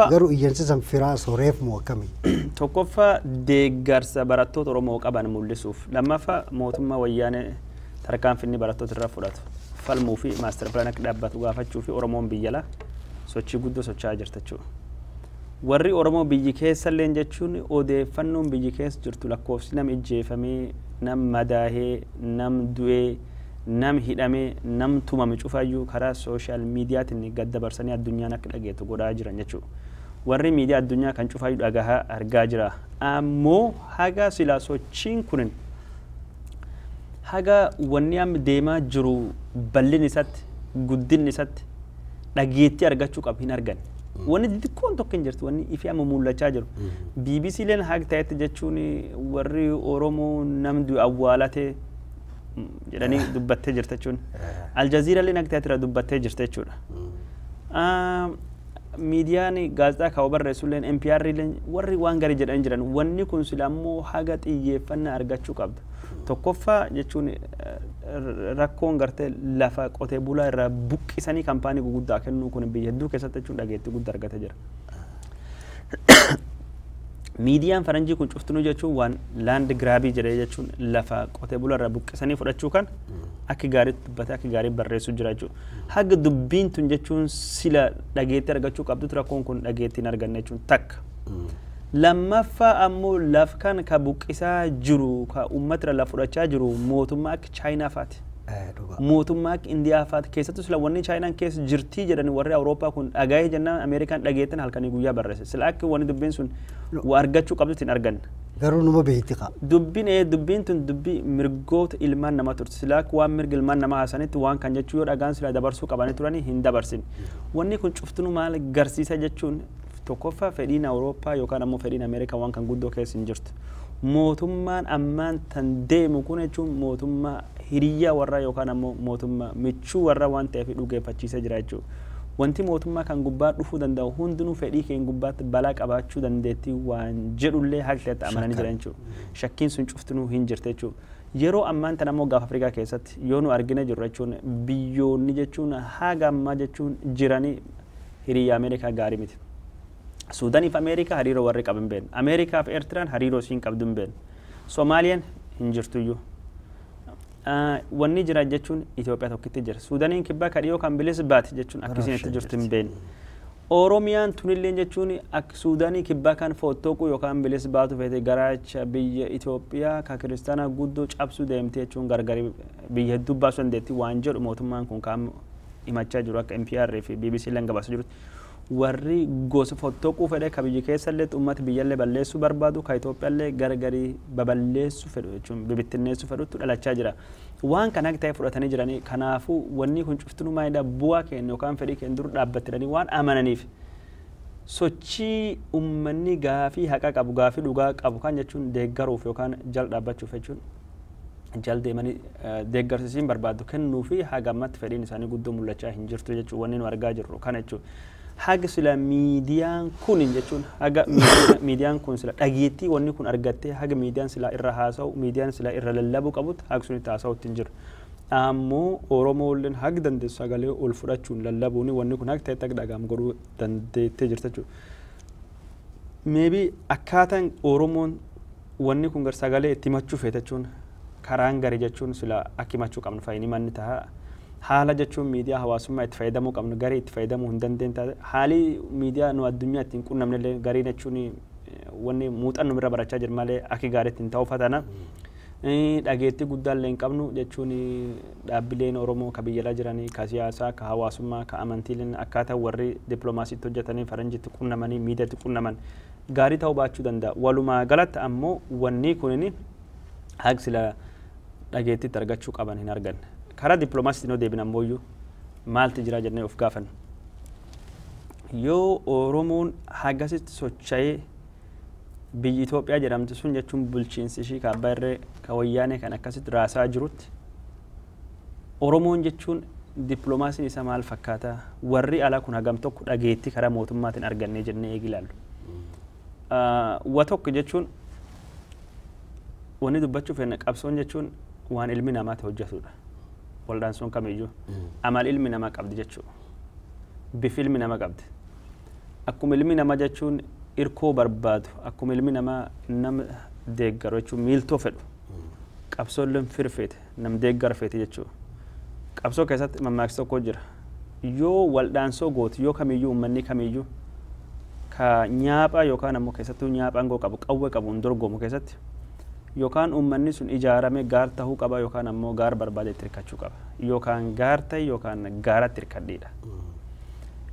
Garuu iyyansisan firaa sooreef moo akkamii? Tokkoffaa deeggarsa barattoota Oromoo qaban mul'isuuf. Lammaffaa mootummaa wayyaanee tarkaanfinni barattoota irraa fudhatu. Falmuu fi maaster pilaan akka dhaabbatu gaafachuu fi Oromoon biyya alaa sochii guddoo socho'aa jirti jechuudha. Warri Oromoo biyyi keessa illee jechuun odeeffannoon biyyi keessa jirtu lakkoofsi nam ijjeefamee, nam madaahee, nam du'ee, nam hidhamee, nam tumame cufaayyuu karaa sooshaal miidiyaatiin gad dabarsanii addunyaan akka dhageettu godhaa jiran jechuudha. Warri miidiyaa addunyaa kan cufaayyuu dhagahaa argaa jira. Ammoo haga silaa sochiin kunin haga wanni amma deemaa jiru bal'in isatti, guddin isatti dhageettii argachuu qabu hin argan. Wanni xixiqqoon tokko hin jirtu wanni ifi amma mul'achaa jiru. BBC leen haga ta'etti jechuun warri Oromoo namdu awwaalatee jedhanii dubbattee jirti jechuun. Aljaziira leen haga ta'etti dubbattee jirti jechuudha. Miidiyaan gaazexaa kaa'u barreessu leen NPR leen warri waan gaarii jedhanii jiran wanni kun sila ammoo haga xiyyeeffannaa argachuu qabdu. Tokkoffaa jechuun rakkoon gartee lafa qotee bulaa irraa buqqisanii kaampaanii guguddaa kennuu kun biyya hedduu keessatti jechuun dhageettii guddaa argatee jira. Miidiyaan faranjii kun cuftunuu jechuun waan laand giraabii jedhee jechuun lafa qotee bulaa irraa buqqisanii fudhachuu kan akka gaariitti dubbatee akka gaarii barreessuu jira jechuudha. Haga dubbiin tun jechuun sila dhageettii argachuu qabdutti rakkoon kun dhageettii hin arganne jechuun takka. Lammaffaa ammoo laf kan ka buqqisaa jiru ka uummatira lafa fudhachaa jiru mootummaa akka Chaayinaa faati. Mootummaa akka Indiyaa faati keessattuu sila wanni Chaayinaan keessa jirtii jedhanii warri Awurooppaa kun dhagaa'ee jennaan Ameerikaan dhageettan halkanii guyyaa barreesse. Sila akka wanni dubbiin sun waa argachuu qabdutti hin arganne. Garuu numa beekti qaba. Dubbiin tun dubbii mirgoota ilmaan namaa turte. Sila akka waan mirga ilmaan namaa haasanitti waan kan jechuu yoo dhagaan sila dabarsuu qabanii turanii hin dabarsin. Wanni kun cuftunuu maal garsiisa jechuun tokkoffaa fedhiin Awurooppaa yookaan ammoo fedhiin Ameerikaa waan kan guddoo keessa hin jirtu. Mootummaan ammaan tan deemu kun jechuun mootummaa hiriyyaa warraa yookaan ammoo mootummaa michuu warraa waan ta'eef dhugeeffachiisee jira jechuudha. Wanti mootummaa kan gubbaa dhufuu danda'u hundinuu fedhii keenya gubbaatti balaa qabaachuu dandeettii waan jedhullee haqleetti amananii jiran jechuudha. Shakkiin sun cuftinuu hin jirte jechuudha. Yeroo ammaan tan ammoo gaafa Afrikaa keessatti yoo nu argina jirru jechuun biyyoonni jechuun haga ammaa jechuun jiranii hiriyyaa Ameerikaa gaarii miti. Suudaaniif Ameerikaa hariiroo warri qaban beenu. Ameerikaaf Eertiraan hariiroo isiin qabdu hin beenu. Soomaaliyaan hin jirtuyyuu. Wanni jira jechuun Itoophiyaa tokkitti jira. Suudaaniin kibbaa kadhiyoo kan bilisa baati jechuun akkasitti jirtu hin beenu. Oromiyaan tunillee jechuun akka Suudaanii kibbaa kan foottooquu yookaan bilisa baatu feete garaacha biyya Itoophiyaa ka kiristaanaa guddoo cabsuu deemtee jechuun gargari biyya hedduu baasuu dandeetti waan jedhu mootummaan kun kan himachaa jiru akka NPR fi BBC leen gabaasa jirutti. Warri gosa fottoquu fedhe ka biyya keessallee uummata biyyallee balleessuu barbaadu ka Itoophiyaallee gargarii baballeessuu fedhu jechuun bibittinneessuu fedhutti dhalachaa jira. Waan kana ta'e fudhatanii jiranii kanaafuu wanni kun cuftinuu maayida bu'aa keenya yookaan fedhii keenya dura dhaabbatanii waan amananiif sochii uummanni gaafii haqa qabu gaafii dhugaa qabu kan jechuun deeggaruuf yookaan jala dhaabbachuuf jechuun jala deemanii deeggarsiisiin barbaadu kennuu fi haga ammatti fedhiin isaanii guddoo mul'achaa hin jirtu jechuun wanni nu argaa jirru kana jechuudha. Haga sila miidiyaan kun jechuun haga miidiyaan kun sila dhageettii wanni kun argattee haga miidiyaan sila irra haasa'u miidiyaan sila irra lallabuu qabutti haga sunitti haasa'utti hin jiru. Ammoo Oromoolleen haga dandeessu sagalee ol fudhachuun lallabuuni wanni kun haga ta'etti haga dhagaam godhuu dandeettee jirti jechuudha. Maybe akkaataan Oromoon wanni kun sagalee itti himachuu feete jechuun karaan gari jechuun sila akka himachuu qabnu fayyini manni ta'a. Haala jechuun miidiyaa hawaasummaa itti fayyadamuu qabnu garii itti fayyadamuu hin dandeenye taate haali miidiyaa nu addunyaa ittiin qunnamnellee garii jechuun wanni muuxannoo irra barachaa jiru malee akka gaariitti hin ta'u fatana. Dhageettii guddaallee hin qabnu jechuun dhaabbileen Oromoo ka biyyalaa jiranii ka siyaasaa ka hawaasummaa ka amantiileen akkaataa warri dippiloomaasiitti hojjetanii faranjiitti qunnamanii miidiyaatti qunnaman gaarii ta'uu baachuu danda'a. Walumaa galatti ammoo wanni kunin haga sila dhageettiitti argachuu qaban hin arganne. Karaa dippiloomaasiitiin yoo deebina ammoo maaltu jira jennee of gaafanna. Yoo Oromoon hagasitti socho'ee biyyi Itoophiyaa jedhamtu sun jechuun bulchiinsi ishii ka abbaa irree ka wayyaanee kan akkasitti raasaa jirutti Oromoon jechuun dippiloomaasiin isa maal fakkaata warri alaa kun hagam tokko dhageettii karaa mootummaatiin argannee jennee eegilaallu. واتوك جتشون وني دبتشو فين قبسون جتشون وان علمي نما توجهوا ولدان سون كم يجو أمال علمي نما قبض جتشو بفيلم نما قبض أكم علمي نما جتشون إركو برباد أكم علمي نما نم ديجر جتشون ميل توفل قبسون لهم فرفت نم ديجر فيت جتشو قبسو كيسات مماكسو كوجر يو ولدان سو غوت يو كم يجو مني كم يجو كنيابا يوكان أمو كيساتو نيابا أنغو كابو قوة كابو ندرغو مو كيسات يوكان أمني سن إجارة غار تهو كابا يوكان أمو غار بربادة تركاتشو كابا يوكان غار تاي يوكان غارة تركاديدا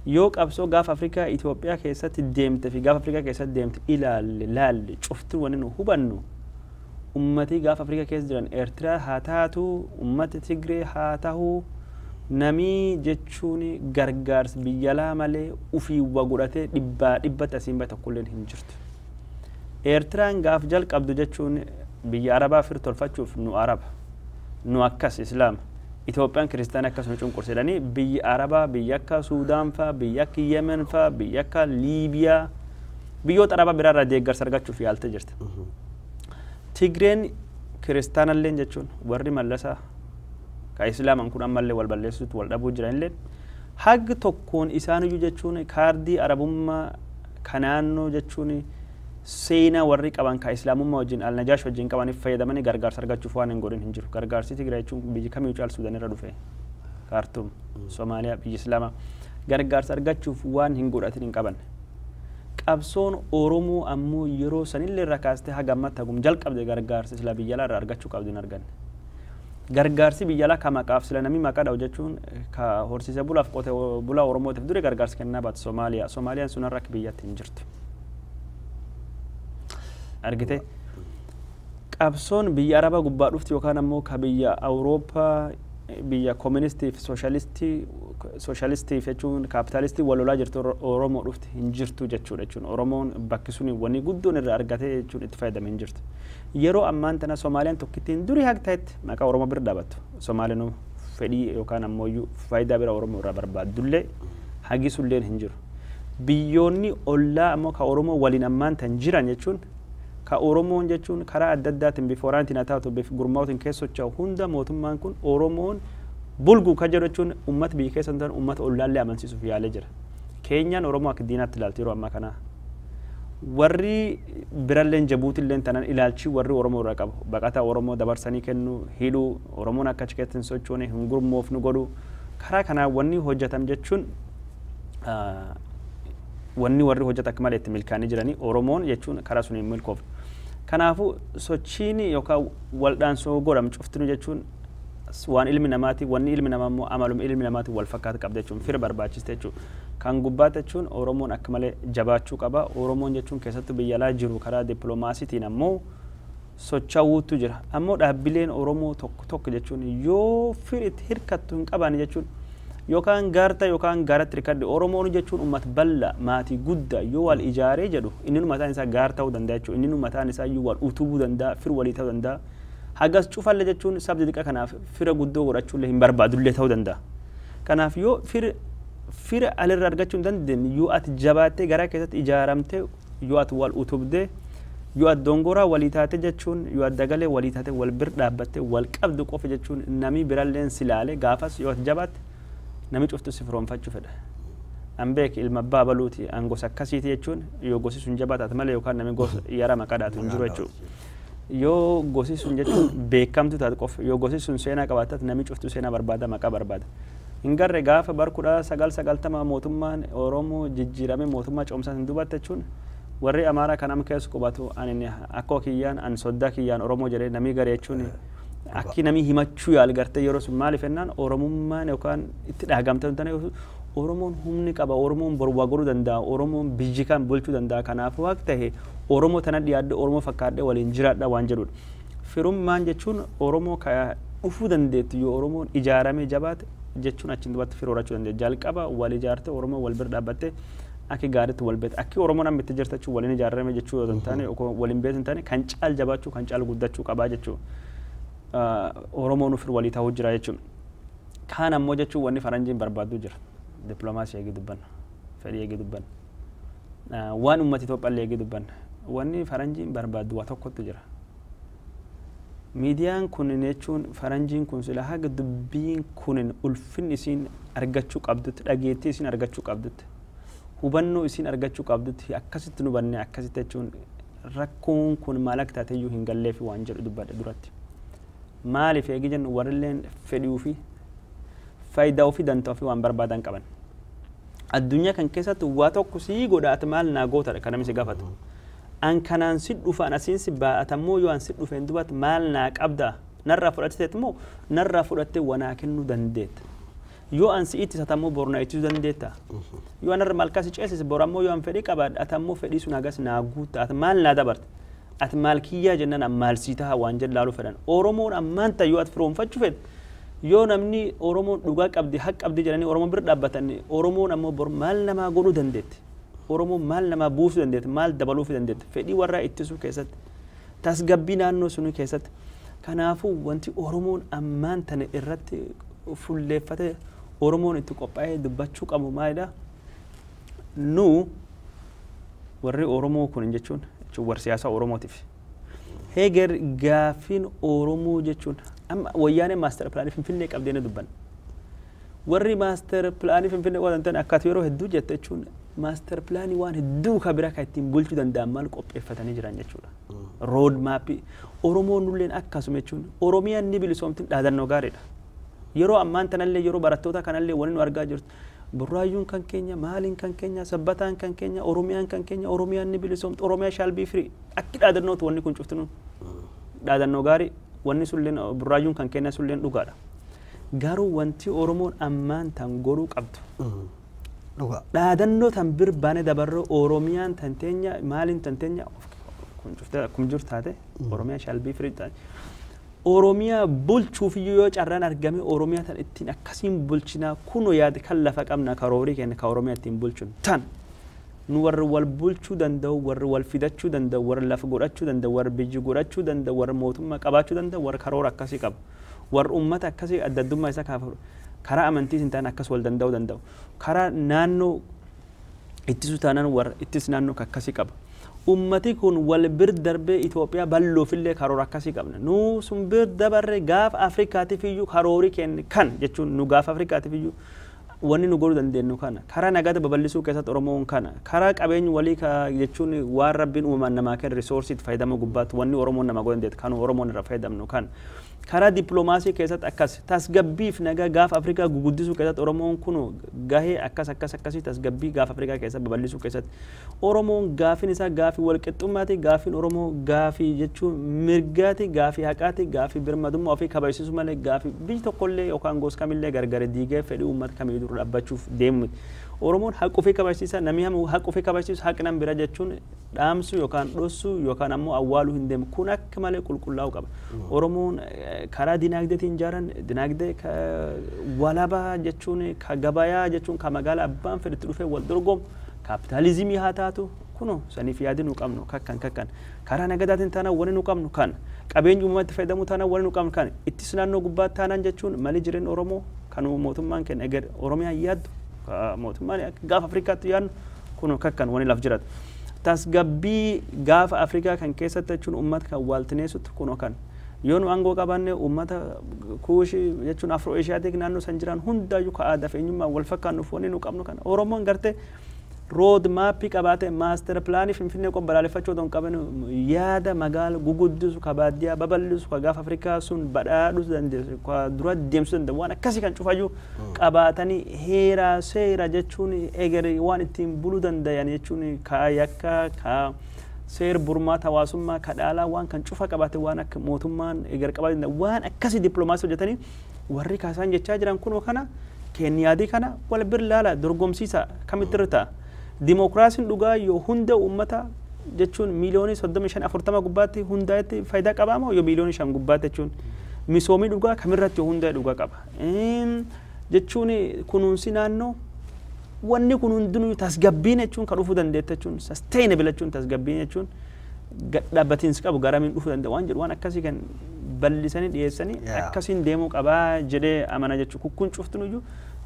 يوك أبسو غاف أفريكا إثيوبيا كيسات ديمت في غاف أفريكا كيسات ديمت إلى لال شفتو وننو هبنو أمتي غاف أفريكا كيس جران إرترا هاتاتو أمتي تيغري هاتاهو namii jechuun gargaarsa biyya alaa malee ufii wagurate dhibba tasiin bata kulleen hin jirtu. Eertiraan gaaf jalqabdu jechuun biyya Arabaa fir tolfachuuf nu Araba nu akkas Islaama Itoophiyaan kiristaana akkasuma cunqursedhanii biyya Arabaa biyya akka Suudaan faa biyya akka Yemen faa biyya akka Liibiyaa biyyoota Arabaa biraarraa deeggarsa argachuuf yaaltee jirti. Tigreen kiristaanallee jechuun warri mallasaa كإسلام أنكون أمال لي والبلسوت والأبو جرين لين حق تكون إسانو جتشوني كاردي أربوما كنانو جتشوني سينا وريك أبان كإسلام ما وجين النجاش وجين كمان فايدة مني غرغار سرقة شوفان إنقولين هنجرو غرغار سيتي غرايتشون بيجي كم يوجال سوداني ردوفه كارتوم سوماليا بيجي إسلاما غرغار سرقة شوفان هنقولاتين إنكابن قبسون أورومو أمو يرو سنين اللي ركاسته هجمت هجوم جل قبل غرغار سيسلا بيجلا رارقة شو قبل نرجن gargaarsi biyya alaa kama qaaf sila namni maqaa dhawu jechuun ka horsiise bulaaf qote bulaa oromootiif dure gargaarsi kennaa baatu soomaaliyaan sun har'a biyyatti hin jirtu argite qabsoon biyya araba gubbaa dhufti yookaan ammoo ka biyya awurooppaa biyya kooministii fi sooshaalistii jechuun kaapitaalistii walolaa jirtu oromoo dhufti hin jirtu jechuun oromoon bakki suni wanni guddoon irraa argatee jechuun itti fayyadamee hin jirtu. yeroo ammaan tana Soomaaliyaan tokkittiin durii haq ta'etti maqaa Oromoo bira dhaabattu Soomaaliyaan fedhii yookaan ammoo faayidaa bira Oromoo irraa barbaadullee hagi sulleen hin jiru biyyoonni ollaa ammoo ka Oromoo waliin ammaan tan jiran jechuun ka Oromoon jechuun karaa adda addaatiin bifooraantiin haa ta'u gurmaa'uutiin keessochaa hunda mootummaan kun Oromoon bulguu ka jedhu jechuun uummata biyya keessa tan uummata ollaallee amansiisuuf yaalee jira Keenyaan Oromoo akka diinaatti ilaalti yeroo ammaa kana warri biralleen jabuutilleen tanan ilaalchi warri Oromoo irraa qabu baqataa Oromoo dabarsanii kennu hidhuu Oromoon akka chikeetti hin sochoone hin gurmoofnu godhu karaa kanaa wanni hojjetam jechuun wanni warri hojjeta akka malee itti milkaanii jiranii Oromoon jechuun karaa sun hin milkoofne kanaafuu sochiin yookaan waldhaansoo godhamu cuftinu jechuun waan ilmi namaati wanni ilmi namaa immoo amaluma ilmi namaati wal fakkaata qabda jechuun fira barbaachiste jechuudha kan gubbaata jechuun Oromoon akka malee jabaachuu qaba Oromoon jechuun keessatti biyya alaa jiru karaa dippiloomaasiitiin ammoo sochaawuutu jira ammoo dhaabbileen Oromoo tokko jechuun yoo firitti hirkattu hin qaban jechuun yookaan gaarta yookaan gaaratti hirkadde Oromoon jechuun uummata bal'aa maatii guddaa yoo wal ijaaree jedhu inni mataan isaa gaar ta'uu danda'a jechuudha inni mataan isaa yoo wal utubuu danda'a fir walii ta'uu danda'a hagas cufalle jechuun sabdi diqa kanaaf fira guddoo godhachuullee hin barbaadullee ta'uu danda'a kanaaf yoo fira alirraa argachuu hin dandeenye yoo ati jabaattee garaa keessatti ijaaramtee yoo ati wal utubdee yoo ati dongoraa walii taate jechuun yoo ati dagalee walii taate wal bir dhaabbattee wal qabdu qofa jechuun namni biralleen silaale gaafas yoo ati jabaatte namni cuftu si firoonfachuu fedha ambeek ilma abbaa baluuti angos akkasiiti jechuun yoo gosi sun jabaataat malee yookaan namni gosa yara maqaadhaatu hin jiru jechuudha yoo gosi sun jechuun beekamtu taate qofa yoo gosi sun seenaa qabaatat namni cuftu seenaa barbaada maqaa barbaada hingarre gaafa barkudha 990 mootummaan Oromoo jijjiirame mootummaa coomsaan hin dubatte jechuun warri Amaaraa kan am keessa qubatu ani akka kiyyaan an soddaa kiyyaan Oromoo jedhee namni garee jechuun akki namni himachuu yaal gartee yeroo sun maaliif ennaan Oromummaan yookaan itti dhaagamte tane Oromoon humni qaba Oromoon borwaa godhuu danda'a Oromoon biyyi kan bulchuu danda'a kanaaf waaq ta'e Oromoo tana dhiyaadde Oromoo fakkaadde waliin jiraadha waan jedhudha firummaan jechuun Oromoo ka dhufuu dandeetti yoo Oromoon ijaaramee jabaate jechuun achiin duubatti firoorachuu dandeenya jalqaba wal ijaarte Oromoo wal bira dhaabbatte akki gaariitti wal beete akki Oromoon amma itti jirta jechuun waliin ijaarame jechuu yoo taane waliin beetu taane kan caal jabaachuu kan caal guddachuu qabaa jechuu Oromoon ufir walii ta'uu jira jechuun kaan ammoo jechuun wanni faranjiin barbaadu jira dippiloomaasii eegi dubbanna fedhii eegi dubbanna waan uummata Itoophiyaa eegi dubbanna wanni faranjiin barbaadu waa tokkotu jira. Miidiyaan kun jechuun faranjiin kun sila haga dubbiin kun ulfinni isiin argachuu qabdutti dhageettii isiin argachuu qabdutti hubannoo isiin argachuu qabdutti akkasitti nu bannee akkasitti jechuun rakkoon kun maal akka taateyyuu hin galleefi waan jedhu dubbadhe duratti. Maaliif eegi jennu warrilleen fedhii ofii faayidaa ofii dantaa ofii waan barbaadan qaban. Addunyaa kan keessatti waa tokko sii godhaate maal naa gootadha kan namni si gaafatu. An kanaan si dhufan asiin si baa'atammoo yoo an si dhufeen dubat maal naa qabda narraa fudhatteet moo narraa fudhattee wanaa kennuu dandeetta. Yoo an si itti satammoo borna ittisuu dandeetta. Yoo an irra malkaa si ceesise borammoo yoo an fedhii qabaadha atammoo fedhii sun hagas naa guutta ati maal naa dabarte. Ati maal kiyyaa jennaan an maal sii taha waan jedhu laaluu fedhan. Oromoon ammaan ta'e yoo ati firoomfachuu fedhe yoo namni Oromoon dhugaa qabdi haq qabdi jedhanii Oromoon bira dhaabbatan Oromoon ammoo bor maal namaa godhuu dandeetti. Oromoon maal namaa buusuu dandeetti maal dabaluuf dandeetti fedhii warraa ittisuu keessatti tasgabbii naannoo sunii keessatti. Kanaafuu wanti Oromoon ammaan tana irratti fulleeffate Oromoon itti qophaa'ee dubbachuu qabu maalidha? Nu warri Oromoo kun jechuun war siyaasa Oromootiif. Heger gaafin Oromoo jechuun amma wayyaanee maaster pilaanii Finfinnee qabdeen dubban. Warri maaster pilaanii Finfinnee qodantan akkaataa yeroo hedduu jette jechuun maaster pilaanii waan hedduu kabira kan ittiin bulchuu danda'an maal qopheeffatanii jiran jechuudha. Road maappii Oromoon nulleen akkasuma jechuun Oromiyaan ni bilisoomtiin dhaadannoo gaariidha. Yeroo ammaan tanallee yeroo barattoota kanallee wanni nu argaa jirtu burraayyuun kan keenya maaliin kan keenya sabbataan kan keenya Oromiyaan kan keenya Oromiyaan ni bilisoomti Oromiyaa shall be free akki dhaadannootu wanni kun cuftinu dhaadannoo gaarii wanni sulleen burraayyuun kan keenya sulleen dhugaadha. Garuu wanti Oromoon ammaan tan godhuu qabdu. Dhaadannoo tan birbaane dabarroo Oromiyaan tan teenya maaliin tan teenya kun cuftee akkuma jirtu taate Oromiyaa shall be free taate. Oromiyaa bulchuuf yoo carraan argame Oromiyaa tan ittiin akkasiin bulchinaa kuno yaade kan lafa qabna karoorii keenya ka Oromiyaa ittiin bulchun tan nu warri wal bulchuu danda'u warri wal fidachuu danda'u warri lafa godhachuu danda'u warri biyyi godhachuu danda'u warri mootummaa qabaachuu danda'u warri karoora akkasii qabu warri uummata akkasii adda addummaa isaa kaafaru karaa amantii hin taane akkas wal danda'u karaa naannoo ittisuu taanaan warri ittis naannoo akkasii qaba. Ummati kun wal bir darbee Itoophiyaa bal'oofillee karoora akkasii qabna. Nu sun bir dabarre gaafa Afrikaatiif iyyuu karoorii keenya kan jechuun nu gaafa Afrikaatiif iyyuu wanni nu godhuu dandeenyu kana. Karaa nagada babal'isuu keessatti Oromoon kana. Karaa qabeenyi walii jechuun waan Rabbiin uumamaan namaa kennu risoorsiitti fayyadamuu gubbaatti wanni Oromoon nama godhan deetti kan Oromoon irraa fayyadamnu kan. Karaa dippiloomaasii keessatti akkas tasgabbiif nagaa gaafa Afrikaa guguddisuu keessatti Oromoon kun gahee akkasii tasgabbii gaafa Afrikaa keessatti babal'isuu keessatti Oromoon gaafin isaa gaafii walqixxummaati gaafin Oromoo gaafii jechuun mirgaati gaafii haqaati gaafii birmadummaa ofii kabachiisuu malee gaafii biyyi tokkollee yookaan gosa kamillee gargar diigee fedhii uummata kamii dura dhaabbachuuf deemu. Oromoon haq ofii kabachiisa namni hamu haq ofii kabachiisu haqnan bira jechuun dhaamsu yookaan dhossu yookaan ammoo awwaaluu hin deemu kun akka malee qulqullaa'u qaba. Oromoon karaa dinagdeetiin jaaran dinagdee walabaa jechuun ka gabayaa jechuun ka magaalaa abbaan fedhetti dhufee wal dorgomu kaapitaalizimii haa taatu kuno saniif yaadi nu qabnu kakkan karaa nagadaatiin taanaan wani nu qabnu kan qabeenyi uumamatti fayyadamuu taanaan wani nu qabnu kan ittis naannoo gubbaatti taanaan jechuun mali jireenya Oromoo kan mootummaan kenna eger Oromiyaa yaaddu mootummaan gaafa Afrikaatti yaadnu kuno kakkan wani laf jiratu. Tasgabbii gaafa Afrikaa kan keessatti jechuun uummata kan waaltineessutti kuno kan yoo nu aangoo qabaanne uummata kuushii jechuun Afro Eeshiyaatik naannoo san jiran hundaayyuu ka aadaa fi eenyummaa wal fakkaannuuf wanni nu qabnu kana Oromoon gartee road maappii qabaate maaster pilaanii Finfinnee qofa balaaleffachuu otoo hin qaban yaada magaala guguddisu ka baadiyyaa babal'isu ka gaafa Afrikaa sun badhaadhuu dandeessu ka dura deemsuu danda'u waan akkasii kan cufayyuu qabaatanii heeraa seera jechuun egeree waan ittiin buluu danda'an jechuun ka yakka ka seer burmaata hawaasummaa ka dhaalaa waan kan cufa qabaate waan akka mootummaan eger qabaate waan akkasii dippiloomaasii hojjetanii warri kaasaan jechaa jiran kunoo kana Keeniyaadii kana wal bir laala dorgomsiisa kamitti irra ta'a. Dimokiraasiin dhugaa yoo hunda uummata jechuun miliyoonii 35-40 gubbaatti hundaa'etti faayidaa qabaa moo yoo miliyoonii 5 gubbaatti jechuun misoomii dhugaa kamirratti yoo hundaa'e dhugaa qaba. Jechuun kunuunsi naannoo wanni kun hundinuu tasgabbiin jechuun kan dhufuu dandeetta jechuun sustainable jechuun tasgabbiin jechuun dhaabbatiinsi qabu garamiin dhufuu danda'a waan jedhu waan akkasii kan bal'isanii dhiyeessanii akkasiin deemuu qabaa jedhee amana jechuun kun cuftunuyyuu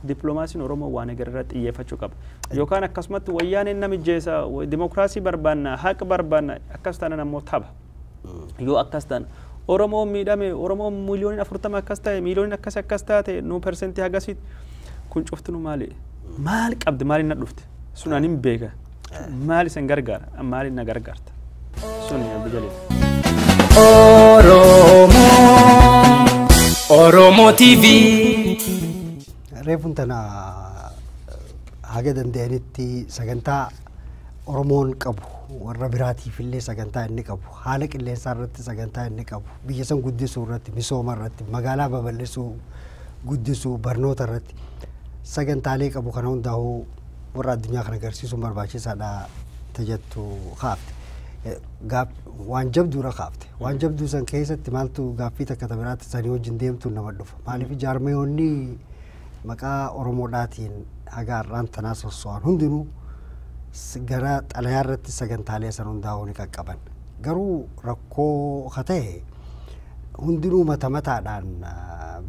diplomaasiin Oromoo waan agarratti xiyyeeffachuu qaba. Yookaan akkasumatti wayyaaneen namijeessa dimookiraasii barbaanna haqa barbaanna akkas taanaan ammoo tapha. Yoo akkas taan Oromoo miidhame Oromoo miliyooniin 40 akkas ta'e miliyooniin akkas taate nu persentii hagasitti kun cuftu nu maal qabdi maaliin na dhufte sun anin beeka maal isin gargaara maaliin na gargaarta sun abdi jalil. Oromoo TV. Reefun tana haga danda'anitti sagantaa Oromoon qabu warra biraatiif illee sagantaa inni qabu haala qilleensaa irratti sagantaa inni qabu biyya san guddisuu irratti misooma irratti magaalaa babal'isuu guddisuu barnoota irratti sagantaalee qabu kana hundaa'uu warra addunyaa kana agarsiisuun barbaachisaadha tajattu kaafte. Waan jabduudha kaafte waan jabduu san keessatti maaltu gaaffii takka biraatti sanii wajjin deemtuun nama dhufa maaliif jaarmayoonni maqaa Oromoodhaatiin haga har'aan tanaa sosso'an hundinuu gara xalayaa irratti sagantaalee san hundaa'uu ni qaqqaban garuu rakkoo haa ta'e hundinuu mataadhaan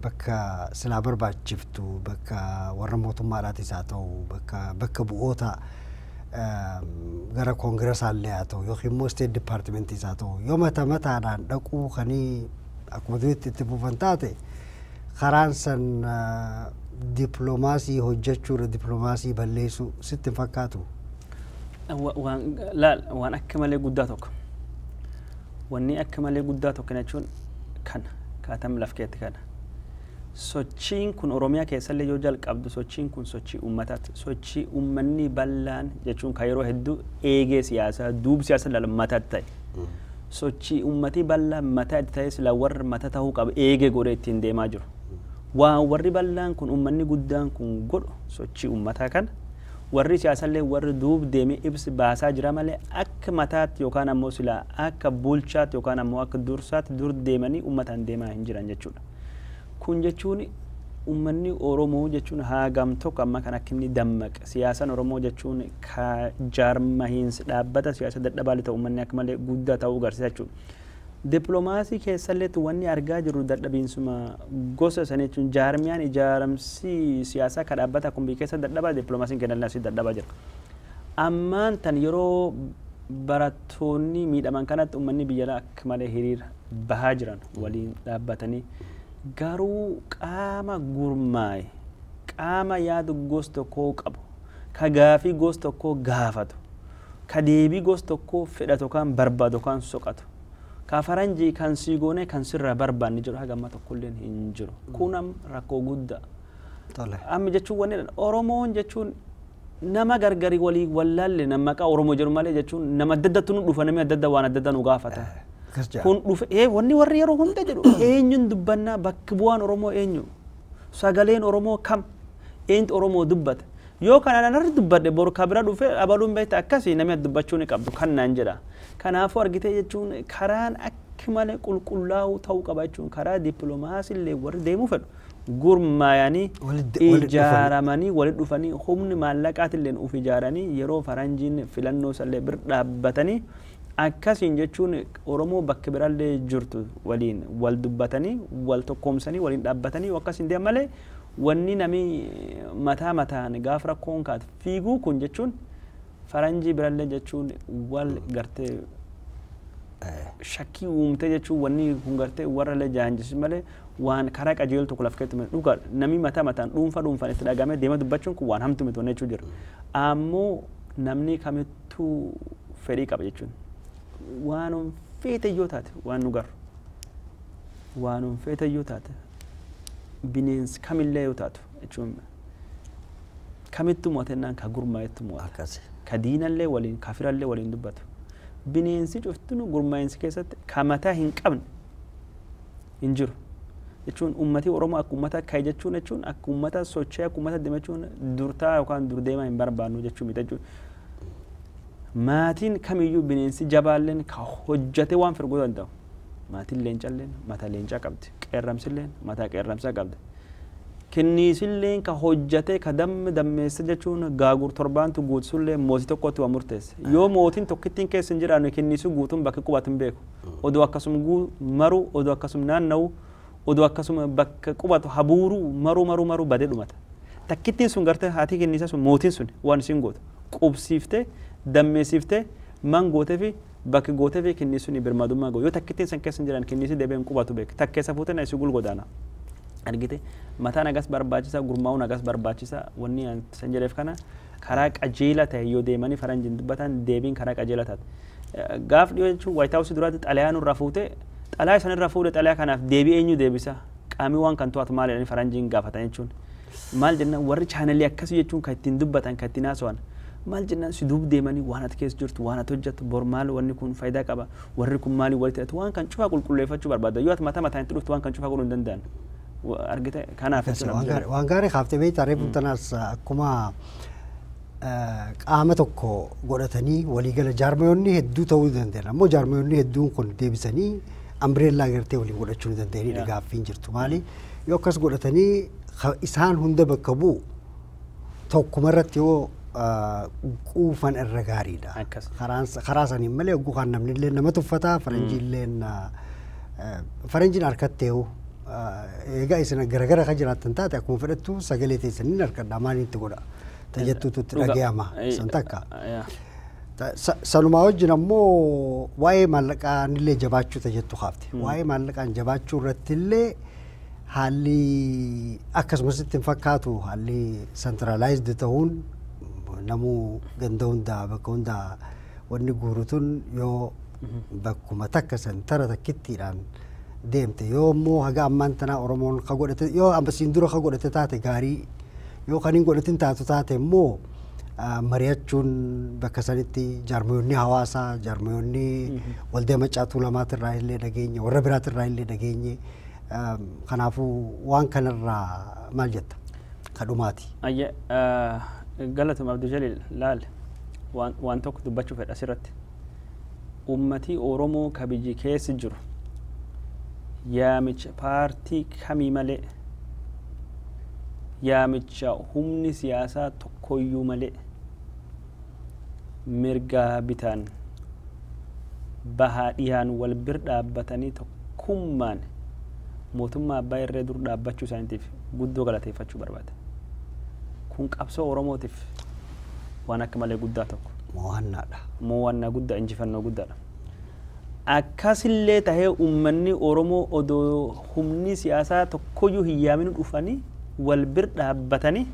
bakka silaa barbaachiftu bakka warra mootummaadhaatis haa ta'u bakka bu'oota gara koongireesaallee haa ta'u yookiin immoo isteet dipaartimentiis haa ta'u yoo mataadhaan dhaquu kanii akkuma duriitti itti fufan taate karaan san dipiloomaasii hojjechuudha dipiloomaasii balleessuu sitti hin fakkaatu. Waan akka malee guddaa tokko wanni akka malee guddaa tokko jechuun kana kaatam lafkeetti kana sochiin kun Oromiyaa keessallee yoo jalqabdu sochiin kun sochii uummataati sochii uummanni bal'aan jechuun kan yeroo hedduu eegee siyaasaa duub siyaasa lalmataatti ta'e sochii uummatii bal'aan mataa itti ta'e sila warra mata ta'uu qaba eegee godhee ittiin deemaa jiru waan warri bal'aan kun uummanni guddaan kun godhu sochii uummataa kana warri siyaasallee warri duub deemee ibsi baasaa jira malee akka mataatti yookaan ammoo sila akka bulchaatti yookaan ammoo akka dursaatti dur deemanii uummataan deemaa hin jiran jechuudha. Kun jechuun uummanni Oromoo jechuun haagam tokko amma kan akka inni dammaqa siyaasan Oromoo jechuun ka jaarmahiinsi dhaabbata siyaasa dadhabaalii ta'u uummanni akka malee guddaa ta'uu agarsiisa jechuudha. Dipiloomaasii keessalleetti wanni argaa jirru dadhabiinsuma gosa sana jechuun jaarmiyaan ijaaramsi siyaasaa ka dhaabbata akkuma biyya keessa dadhabaa dipiloomaasiin kennallee asii dadhabaa jira. Ammaan tan yeroo barattoonni miidhaman kanatti uummanni biyya akka malee hiriira bahaa jiran waliin dhaabbatanii garuu qaama gurmaa'e qaama yaada gosa tokkoo qabu ka gaafii gosa tokkoo gaafatu ka deebii gosa tokkoo fedhatu kan barbaadu kan soqatu ka faranjii kan siigoonee kan sirraa barbaanni jiru hagamma tokkolleen hin jiru kunam rakkoo guddaa amma jechuun wanni Oromoon jechuun nama gargari walii wallaalle nama maqaa Oromoo jedhu malee jechuun nama adda addatu nu dhufa namni adda adda waan adda adda nu gaafata. Kun dhufe wanni warri yeroo hunda jedhu eenyuun dubbannaa bakki bu'aan Oromoo eenyu sagaleen Oromoo kam eenyutu Oromoo dubbata yoo kana narri dubbadhe boru kabira dhufe abaluun beekta akkasii namni dubbachuu ni qabdu kan naan jedha kanaafuu argitee jechuun karaan akka malee qulqullaa'uu ta'uu qaba jechuun karaa dippiloomaasii illee warri deemuu fedhu gurmaayanii ijaaramanii walitti dhufanii humni maallaqaatillee uf ijaaranii yeroo faranjiin filannoo sallee bir dhaabbatanii akkasiin jechuun Oromoo bakka biraallee jirtu waliin wal dubbatanii wal tokkoomsanii waliin dhaabbatanii akkasiin deeman malee wanni nami mataan gaaf rakkoon kaat fiiguu kun jechuun faranjii biraallee jechuun wal gartee shakkii uumte jechuun wanni kun gartee warra jaanjisi malee waan karaa qajeeltu kulaaf keetti dhugaa nami mataan dhuunfaan itti dhagamee deema dubbachuun kun waan hamtu miti jechuu jira ammoo namni kamittuu fedhii qaba jechuun waanum feete yoo taate waan nu garru waanum feete yoo taate bineensi kamillee yoo taatu jechuun kamittuu mootennaan ka gurmaa'ettu moota ka diinallee waliin kafirallee waliin dubbatu bineensi cuftinu gurmaa'insi keessatti ka mataa hin qabne hin jiru jechuun ummati Oromoo akka ummata ka'e jechuun akka ummata sochee akka ummata deema jechuun durtaa yookaan durdeemaa hin barbaannu jechuun miti jechuun maatiin kamiyyuu bineensi jabaalleen ka hojjate waan firguu danda'u maatiin leencalleen mataa leencaa qabdi qeerramsilleen mataa qeerramsaa qabdi kenniisilleen ka hojjate ka dammeessa jechuun gaagur torbaantu guutusullee mootii tokkotti waan murteesse yoo mootiin tokkittiin keessa hin jiraanne kenniisuu guutuun bakka qubatu hin beeku oduu akkasuma maru oduu akkasuma naanna'u oduu akkasuma bakka qubatu habuuruu maruu badee dhumata takkittiin sun gartee haati kennisaa sun mootiin sun waan isin gootu qubsiiftee dammeessiftee man gootee fi bakki gootee fi kenni suni birmadummaa gootu yoo takkittiin san keessa jiran kennisi deebiin qubatu beek takkeessa fuutee na isi gulgodaana argite mataan agas barbaachisa gurmaa'uun agas barbaachisa wanni san jedheef kana karaa qajeela ta'e yoo deemanii faranjiin dubbatan deebiin karaa qajeela taate gaaf dhiyoo jechuun White House duraatti xalayaa nurraa fuutee xalayaa sanirraa fuudhee xalayaa kanaaf deebii eenyu deebisa qaamii waan kan to'atu maal jedhanii faranjiin gaafatan jechuun maal jennaan warri chaanalii akkasii jechuun kan ittiin dubbatan kan ittiin haasa'an maal jennaan si duub deemanii waan ati keessa jirtu waan ati hojjettu bor maal wanni kun faayidaa qaba warri kun maali walitti hidhatu waan kan cufaa qulqulleeffachuu barbaada yoo ati mataan itti dhuftu waan kan cufaa godhuu hin danda'an argite kanaaf waan gaarii kaaftee beektaa reefu tanaas akkuma qaama tokko godhatanii waliigala jaarmayoonni hedduu ta'uu danda'an ammoo jaarmayoonni hedduun kun deebisanii ambireellaa gartee waliin godhachuu danda'anii gaaffiin jirtu maali yoo akkas godhatanii isaan hunda bakka bu'u tokkuma irratti yoo quufan irra gaariidha. Karaa saniin malee ogguu kan namni illee nama tuffataa faranjiin harkatti ta'u egaa isin garagara kan jiraattan taate akkuma fedhattu sagalee teessaniin harkadhaa maaliin itti godha tajattuutu itti dhaga'ama san takka. Sanumaa wajjin ammoo waa'ee maallaqaan illee jabaachuu tajattu kaafte waa'ee maallaqaan jabaachuu irratti illee haalli akkasumas ittiin fakkaatu haalli centralized ta'uun namuu ganda hundaa bakka hundaa wanni guurutuun yoo bakkuma takka sentara takkittiidhaan deemte yoo immoo haga ammaan tanaa Oromoon ka godhate yoo ambasiin dura ka godhate taate gaarii yoo kan hin godhatin taatu taate immoo mari'achuun bakka sanitti jaarmayoonni hawaasaa jaarmayoonni waldee maccaatuu lamaatirraa illee dhageenye warra biraatirraa illee dhageenye kanaafuu waan kanarraa maal jetta kadhumaati. Galatum Abduu Jaliil laal waan tokko dubbachuu fedha asirratti ummatii Oromoo ka biyyi keessa jiru yaamicha paartii kamii malee yaamicha humni siyaasaa tokkoyyuu malee mirgaa bitaan bahaa dhiyaan wal bir dhaabbatanii tokkummaan mootummaa abbaa irree dur dhaabbachuu isaaniitiif guddoo galateeffachuu barbaada. Kun qabsoo Oromootiif waan akka malee guddaa tokko. Mo'annaadha. Mo'annaa guddaa injifannoo guddaadha. Akkasillee tahee uummanni Oromoo odoo humni siyaasaa tokkoyyuu hin yaamin dhufanii wal bir dhaabbatanii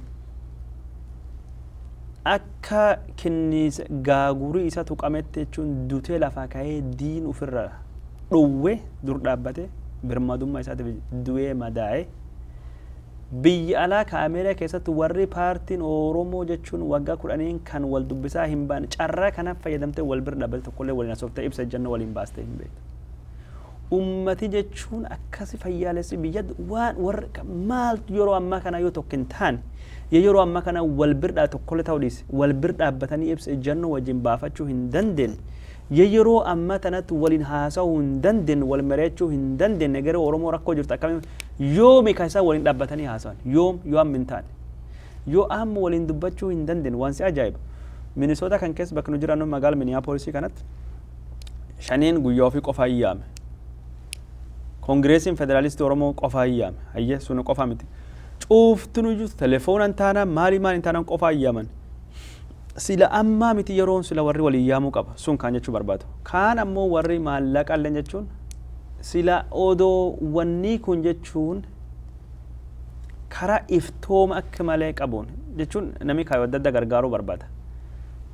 akka kenniisa gaagurii isa tuqametti jechuun dutee lafaa ka'ee diin ofirra dhowwee dur dhaabbate birmadummaa isaatiif du'ee madaa'ee biyya alaa ka Ameerikaa keessatti warri paartiin Oromoo jechuun waggaa 10 kan wal dubbisaa hin baane carraa kanaaf fayyadamtee wal bir dhaabbate tokkollee waliin asooftee ibsa ejjannoo waliin baastee hin beektu. Ummati jechuun akkasi fayyaalessi biyya waan warra maal yeroo ammaa kana yoo tokko hin taane yeroo ammaa kana wal bir dhaa tokkollee ta'uu dhiise wal bir dhaabbatanii ibsa ejjannoo wajjin baafachuu hin dandeenye. Yeroo amma tanatti waliin haasa'uu hin dandeenye wal mari'achuu hin dandeenye gara Oromoo rakkoo jirtu akkamiin yoomi kan isaan waliin dhaabbatanii haasa'an yoo amma hin taane yoo amma waliin dubbachuu hin dandeenye waan si ajaa'iba Minnesota kan keessa bakka nu jiraannu magaalaa Minneapolis kanatti shaniin guyyaa ofii qofaa iyyaame Kongireesiin Federaalistii Oromoo qofaa iyyaame hayyee sun qofaa miti cuuftu nu jirtu telefoonaan taanaa maali taanaan qofaa iyyaman sila amma miti yeroon sila warri walii yaamuu qaba sun kan jechuu barbaadu kaan ammoo warri maallaqa illee jechuun sila odoo wanni kun jechuun karaa iftooma akka malee qabuun jechuun namni kaayoo adda adda gargaaruu barbaada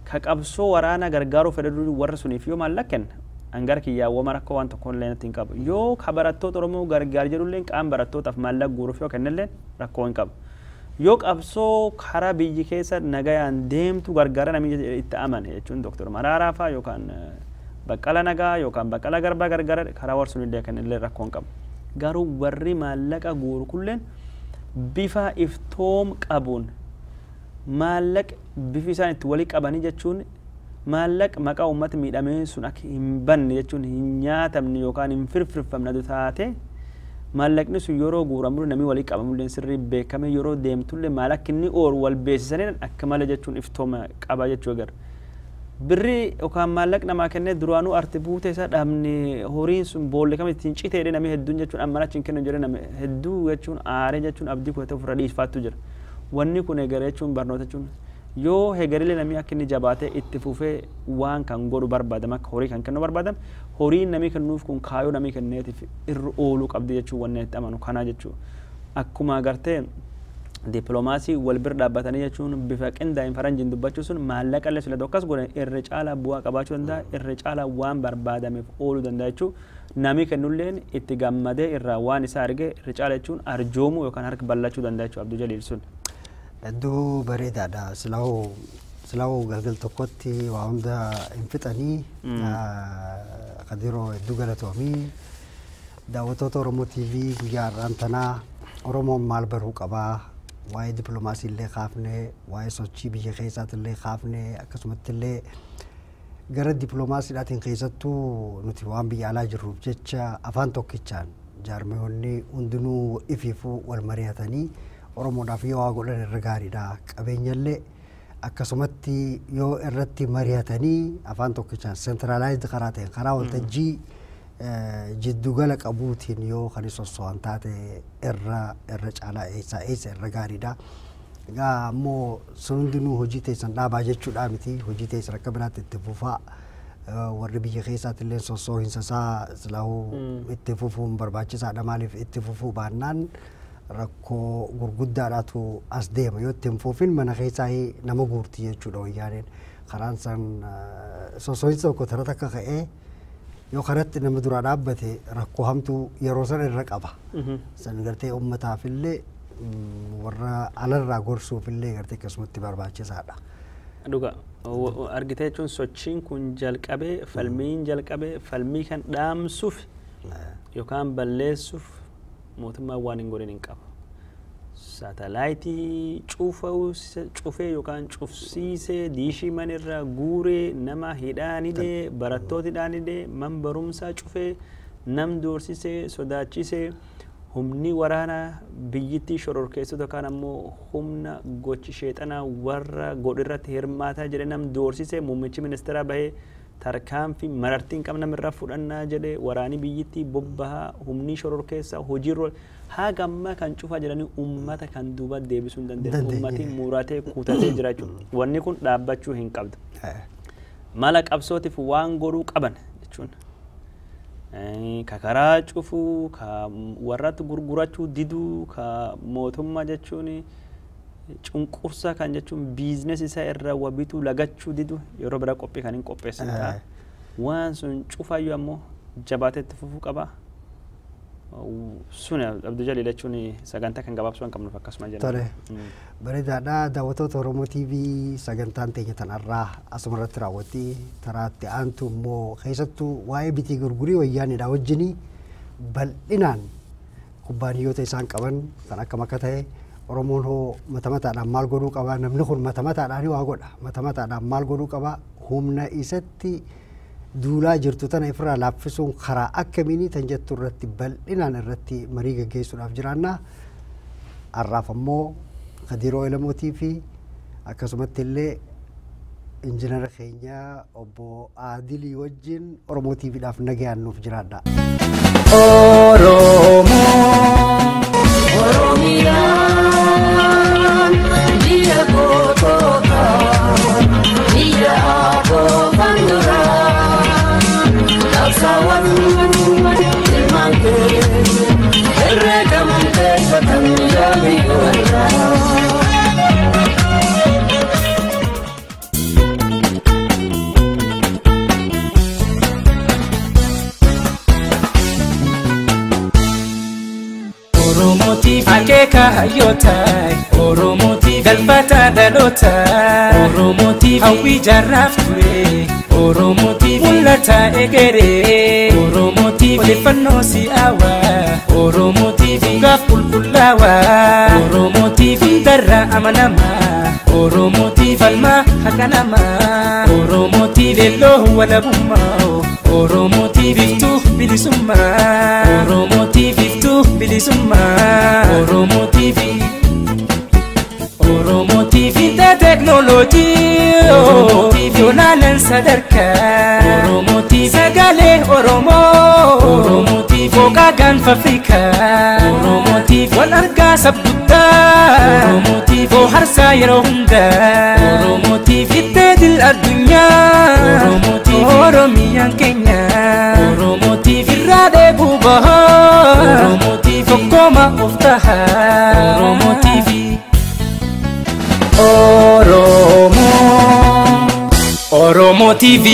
ka qabsoo waraana gargaaruu fedhaduu warra suniif yoo maallaqa kenna angar kiyyaawwama rakkoo waan tokkoon illee natti hin qabu yoo ka barattoota Oromoo gargaar jedhullee qaama barattootaaf maallaqa guuruuf yoo kennallee rakkoo hin qabu. Yoo qabsoo karaa biyyi keessa nagayaan deemtu gargaara namni itti amane jechuun Dr. Maraaraa fa'aa yookaan Baqqala Nagaa yookaan Baqqala Garbaa gargaara karaa warsuun illee kan illee rakkoon qabu. Garuu warri maallaqa guuru kulleen bifa iftoom qabuun maallaqa bifi isaan itti walii qabanii jechuun maallaqa maqaa uummata miidhamee sun akka hin banne jechuun hin nyaatamne yookaan hin firfirfamne taate maallaqni sun yeroo guuramu namni walii qabamullee sirrii beekame yeroo deemtullee maallaqni inni oolu wal beeksisanii akka malee jechuun iftooma qaba jechuu agarra. Birrii yookaan maallaqa namaa kennee duraanuu arti buutee isaa dhaabni horiin sun boolle kam ittiin citee namni hedduun jechuun ammana achi hin kennu jedhee namni hedduu jechuun aaree jechuun abdii kutee ofirra dhiifaatu jira. wanni kun egeree jechuun barnoota jechuun yoo hegeree namni akka inni jabaatee itti fufee waan kan godhu barbaadama akka horii kan kennu barbaadam horiin namni kennuuf kun kaayoo namni kenneetiif irra ooluu qabdi jechuun wanni itti amanu kana jechuun akkuma agartee dippiloomaasii wal bira dhaabbatanii jechuun bifa qindaa'in faranjiin dubbachuu sun maallaqa illee sila tokkas godhan irra caalaa bu'aa qabaachuu danda'a irra caalaa waan barbaadameef ooluu danda'a jechuun namni kennulleen itti gammadee irraa waan isaa argee irra caalaa jechuun arjoomuu yookaan harka bal'achuu danda'a jechuun Abduu Jaliil sun. Iddoo bareedaadha silaa'oo galgal tokkotti waa hunda hin fixanii Kadiroo iddoo galatoomii daawwattoota Oromoo TV guyyaa har'aan tanaa Oromoon maal baruu qabaa waa'ee dippiloomaasii illee kaafne waa'ee sochii biyya keessaati illee kaafne akkasumatti illee gara dippiloomaasiidhaatiin keessattuu nuti waan biyya alaa jirruuf jecha afaan tokkichaan jaarmiyoonni hundinuu ifiifuu wal mari'atanii Oromoodhaaf yoo waa godhan irra gaariidha qabeenyallee akkasumatti yoo irratti mari'atanii afaan tokkichaan sentralaayizd karaa ta'een karaa waltajjii jiddugala qabuutiin yoo kan sosso'an taate irra caalaa eessa irra gaariidha. Egaa ammoo sun hundinuu hojii teessan dhaabaa jechuudha miti hojii teessan akka biraatti itti fufaa warri biyya keessaatti illee sossoo'insasaa silaa'uu itti fufuun barbaachisaadha maaliif itti fufuu baannaan rakkoo gurguddaadhaatu as deema yoo itti hin fufin mana keessaa nama guurti jechuudha wayyaaneen karaan san sossoo'insa tokko tarata akka ka'ee yoo kanatti nama dura dhaabbate rakkoo hamtuu yeroo san irra qaba. San gartee uummataaf illee warra alarraa gorsuuf illee gartee akkasumatti barbaachisaadha. Dhuga argitee jechuun sochiin kun jalqabee falmiin jalqabee falmii kan dhaamsuuf yookaan balleessuuf mootummaan waan hin godhin hin qabu. Saatalaayitii cufee yookaan cufsiisee diishii manirraa guuree nama hidhaanidee barattootidhaanidee man barumsaa cufee nam doorsisee sodaachisee humni waraanaa biyyittii shororkeessota yookaan ammoo humna gochi sheexanaa warra godhirratti hirmaataa jedhe nam doorsisee muummichi ministeeraa bahee tarkaanfii marartiin qabna irraa fudhannaa jedhe waraanii biyyittii bobbahaa humni shororkeessaa hojiirra haga amma kan cufaa jedhanii uummata kan duuba deebisuu hin dandeenye uummati muratee kutatee jira jechuudha. Wanni kun dhaabbachuu hin qabdu. Mala qabsootiif waan godhuu qaban jechuun ka karaa cufuu ka warratti gurgurachuu diduu ka mootummaa jechuun cunqursa kan jechuun biizinesi isaa irraa wabituu lagachuu didu yeroo bira qophii kan hin qopheessan ta'a. Waan sun cufaayyuu ammoo jabaateetti fufuu qaba. Sun Abduu Jaliil jechuun sagantaa kan gabaabsuu hin qabnuuf akkasuma jedhama. Tole bareedaadha daawwattoota Oromoo TV sagantaan teenya tanarraa asumarratti raawwatti taraatti aantu immoo keessattuu waa'ee bitii gurgurii wayyaanidha wajjinii bal'inaan kubbaaniyyoota isaan qaban kan akka makka ta'e Oromoon hoo matamataadhaan maal godhuu qaba namni kun matamataadhaan waa godha matamataadhaan maal godhuu qaba humna isatti duulaa jirtu tana ifirraa laaffisuun karaa akkamiinii tan jettu irratti bal'inaan irratti marii gaggeessuudhaaf jiraanna har'aaf ammoo Kadiroo Elamotii fi akkasumatti illee injiinara keenya obbo Aadilii wajjin Oromoo TVdhaaf nagayaan nuuf jiraadha. Oromiyaan biyya gootota biyya aboofanduraa labsaawwan ilmaan kee herreegaman teeffatan yaabiyyoodhaa. Akeka hayotai Oromooti galfata dalota Oromooti hawwi jarraaf ture Oromooti mul'ata egere Oromooti odeeffannoo si'aawa Oromooti gaaf qulqullaawa Oromooti darra amanama Oromooti falma hakanama Oromooti leelloo walabummaa Oromooti biftuu bilisummaa Oromooti biftuu bilisummaa Oromoo TV ta teknooloojii Yoonaaleen sadarkaa Oromoo TV sagalee Oromoo fooqaa gaanfa Afrikaa Oromoo TV wal argaa sabguddaa Oromoo TV harsa yeroo hunda Oromoo TV ittedil addunyaa Oromiyaan keenya Oromoo TV irraa deebuu baha Oromoo TV tokkoma of taha Oromoo TV Oromoo TV